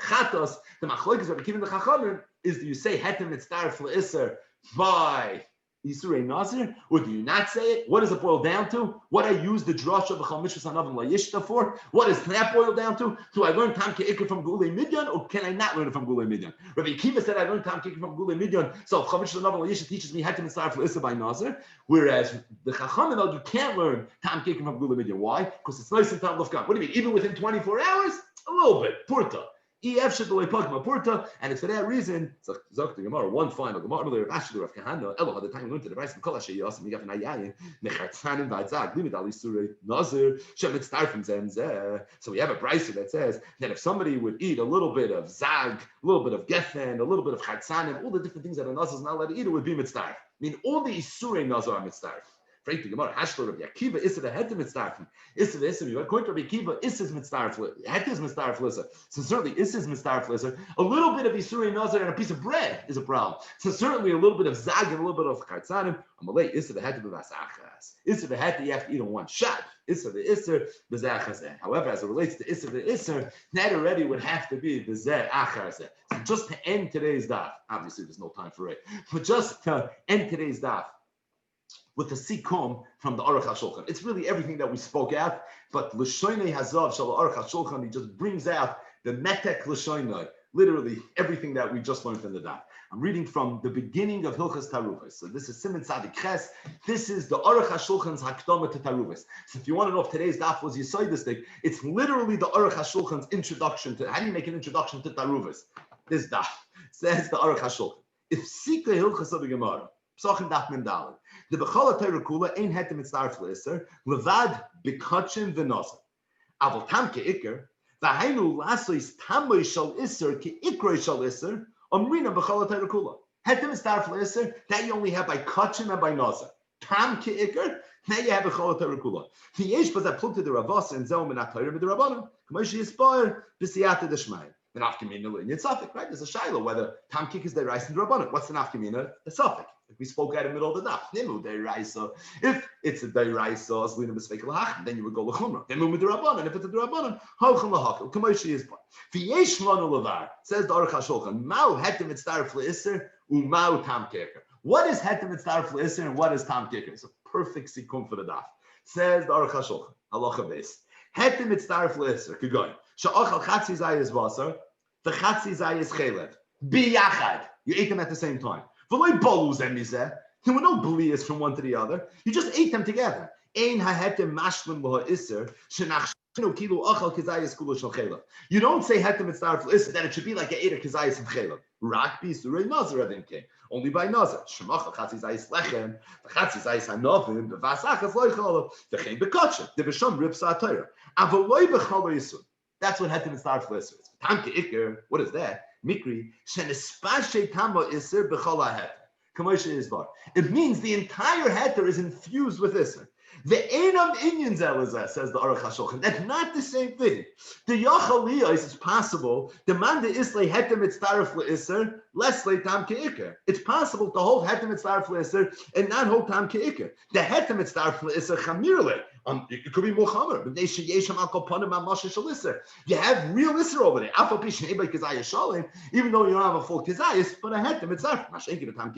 chatos, the machlokes Rabbi Kiva and the chachamim is, do you say hetem mitzdarf l'isser by Yisrei Nazir, or do you not say it? What does it boil down to? What I use the drush of the Chalmishus Hanavim Layishta for? What does that boil down to? Do I learn Tam Ke'ikr from Gulei Midyan, or can I not learn it from Gulei Midyan? Rabbi Akiva said I learned Tam Ke'ikr from Gulei Midyan, so if Chalmishus Hanavim Layishta teaches me Hetem Mitzdarf L'Issa by Nazir, whereas the Chachamim, you can't learn Tam Ke'ikr from Gulei Midyan. Why? Because it's nice in Tam Lufkan. What do you mean? Even within 24 hours? A little bit. Purta. And it's for that reason, one final Gemara, the time we learned to the rice and Kolash, we got an ayayin, Mechartzanim Vadzag, Limit Ali Sruly, Nazir, Shemit Starfim Zemzeh. So we have a brisa that says that if somebody would eat a little bit of Zag, a little bit of Geffen, a little bit of Chartzanim, all the different things that a Nazir is not allowed to eat, it would be Mitzdarf. I mean, all the Isurei Nazir are Mitzdarf. Frank the Gemara, Hashlo Rabbi Akiva, Issa the Hetem Mitzdarfim. Issa the Issa, according to Rabbi Akiva, Issa's Mitzdarf, Hetem's Mitzdarf Lissa. So certainly Issa's Mitzdarf Lissa. A little bit of Isurei Nazir and a piece of bread is a problem. So certainly a little bit of Zag and a little bit of Kartzanim. Amalei, Issa the Hetem B'Vasachas. Issa the Hetem, you have to eat on one shot. Issa the Issa, B'Zachazeh. However, as it relates to Issa the Issa, that already would have to be B'Zeh Achazeh. So just to end today's daf, obviously there's no time for it, but just to end today's daf, with the sikum from the Aruch HaShulchan. It's really everything that we spoke out, but L'shoinei Hazav Shal Aruch HaShulchan, he just brings out the metek L'shoinei, literally everything that we just learned in the daf. I'm reading from the beginning of Hilchas Taruvos. So this is Siman Tzadik Ches. This is the Aruch HaShulchan's Hakdama to Taruvos. So if you want to know if today's daf was Yisoidistic, it's literally the Aruch HaShulchan's introduction to, how do you make an introduction to Taruvos? This daf says the Aruch HaShulchan. If Sikha Hilchas of the Gemara, Pesachim Daf Mem Daled. The Bechol HaTorah Kula ein hetem mitzdarf l'isser levad b'kachim v'nosel. Aval tam ke'ikr v'hainu lasois tamoy shal isser ke'ikroi shal isser omrina Bechol HaTorah Kula. Hetem mitzdarf l'isser, that you only have by kachim and by nosel. Tam ke'ikr, now you have Bechol HaTorah Kula. V'yesh b'zeh plukta de Ravos and zeh min ha'Torah v'derabbanim k'mo she'yispoir b'siyata d'shmayim. The nafkamina in Suffolk, right? There's a shiloh whether tam kik is deraisa and derabbanan. What's the nafkamina? The Suffolk. Like we spoke out in the middle of the daf. Nimu deraisa. If it's a deraisa, as lina b'sveikel hach, then you would go lechumra. Nimu derabbanan. If it's a derabbanan, halchum lahakil. Kamoshi is part. V'yesh lanu levar, says the Aruch HaShulchan. Mao hetem mitzdarf le'isser umao tam kicker. What is hetem mitzdarf le'isser and what is tam kicker? It's a perfect sikum for the daf. Says the Aruch HaShulchan. Halacha base. Hetem mitzdarf le'isser. Kegoyin. Sha'achal chatzi zayis basar. The chatzi zayis chelev. Biyachad. You ate them at the same time. There were no blias from one to the other. You just ate them together. You don't say hetem mitzdarf l'isser that it should be like a ate of kizayis and chelev. Rak b'surei nazir adinke. Only by nazir. Shemachal chatzi zayis lechem. The chatzi zayis hanovim. The vasachas loichalav. The chen bekotche. The v'sham ripsa atayra. Avoloi b'chalo yisur. That's what hetem mitzdarf l'isser is. Tam ke'ikr. What is that? Mikri, she'nespashe tamo iser b'chol ha'heter. Kamoshe isbar. It means the entire heter is infused with iser. The enam inyan zelazeh, says the Aruch HaShulchan. That's not the same thing. The yachaliyah is possible. The man de islay heter mitzdarf le'iser, less lay tam ke'ikr. It's possible to hold heter mitzdarf le'iser and not hold tam ke'ikr. The heter mitzdarf le'iser chamirle. It could be more chamer. You have real isser over there. Even though you don't have a full kizayis, but I had them. It's not. You don't have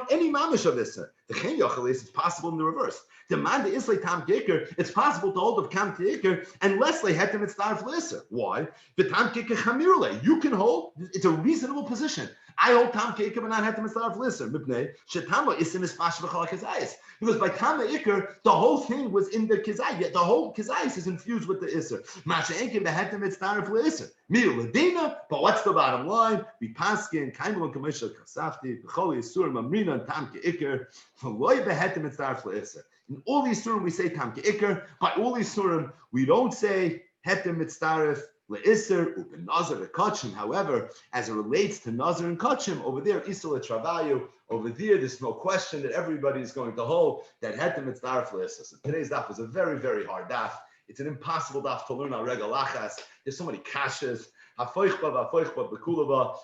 any mamish of isser. The chen yochalis is possible in the reverse. The man the islay tam kicker, it's possible to hold of kam kicker and Leslie had them. It's not for isser. Why? The tam kicker chamirle. You can hold. It's a reasonable position. I hold tam ke'ikr, but not hetem mitzaref l'isser. Mipnei shetama isim is mash b'chol kizayis. Because by tama ikr, the whole thing was in the kizayis. The whole kizayis is infused with the isser. Masha enkim behetem mitzaref l'isser. Mil ladina. But what's the bottom line? We paskin kaimel and kamishal kasafti b'chol yisur mamrina and tam ke'ikr. V'loy behetem mitzaref l'isser. In all these surim we say tam ke'ikr. By all these surim we don't say hetem mitzaref le'isser u'ben nazar v'kachim. However, as it relates to nazar and kachim, over there isser le'travayu. Over there, there's no question that everybody is going to hold that hetem mitzaref le'isser. So today's daf was a very, very hard daf. It's an impossible daf to learn on regal lachas. There's so many kashas.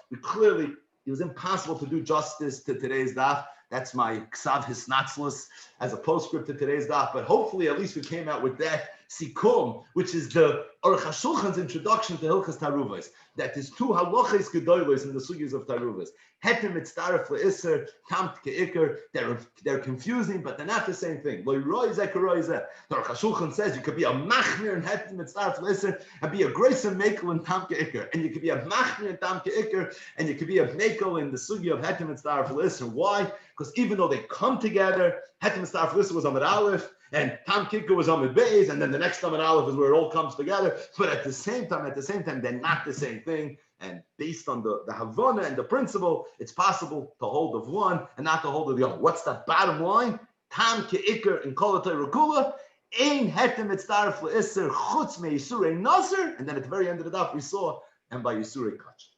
We clearly, it was impossible to do justice to today's daf. That's my ksav hisnatzlus as a postscript to today's daf. But hopefully, at least we came out with that sikum, which is the Aruch HaShulchan's introduction to Hilchas Taruvos. That is two halachas gedolos in the sugyas of Taruvos. Hetem mitzaref le'isser, tam ke'ikr. They're confusing, but they're not the same thing. Lo yiroi zeh k'roi zeh. The Aruch HaShulchan says you could be a machmir in hetem mitzaref le'isser and be a grayson mekel in tam ke'ikr, and you could be a machmir in tam ke'ikr, and you could be a mekel in the sugya of hetem mitzaref le'isser. Why? Because even though they come together, hetem mitzaref le'isser was Amud Aleph, and tam ke'ikr was Amud Beis, and then the next Amud Aleph is where it all comes together. But at the same time, they're not the same thing. And based on the Havana and the principle, it's possible to hold of one and not to hold of the other. What's the bottom line? Tam ke'ikr in kol ha'Torah ein hetem mitzaref le'isser chutz me yisurei nazar. And then at the very end of the daf we saw, and by yisurei kach.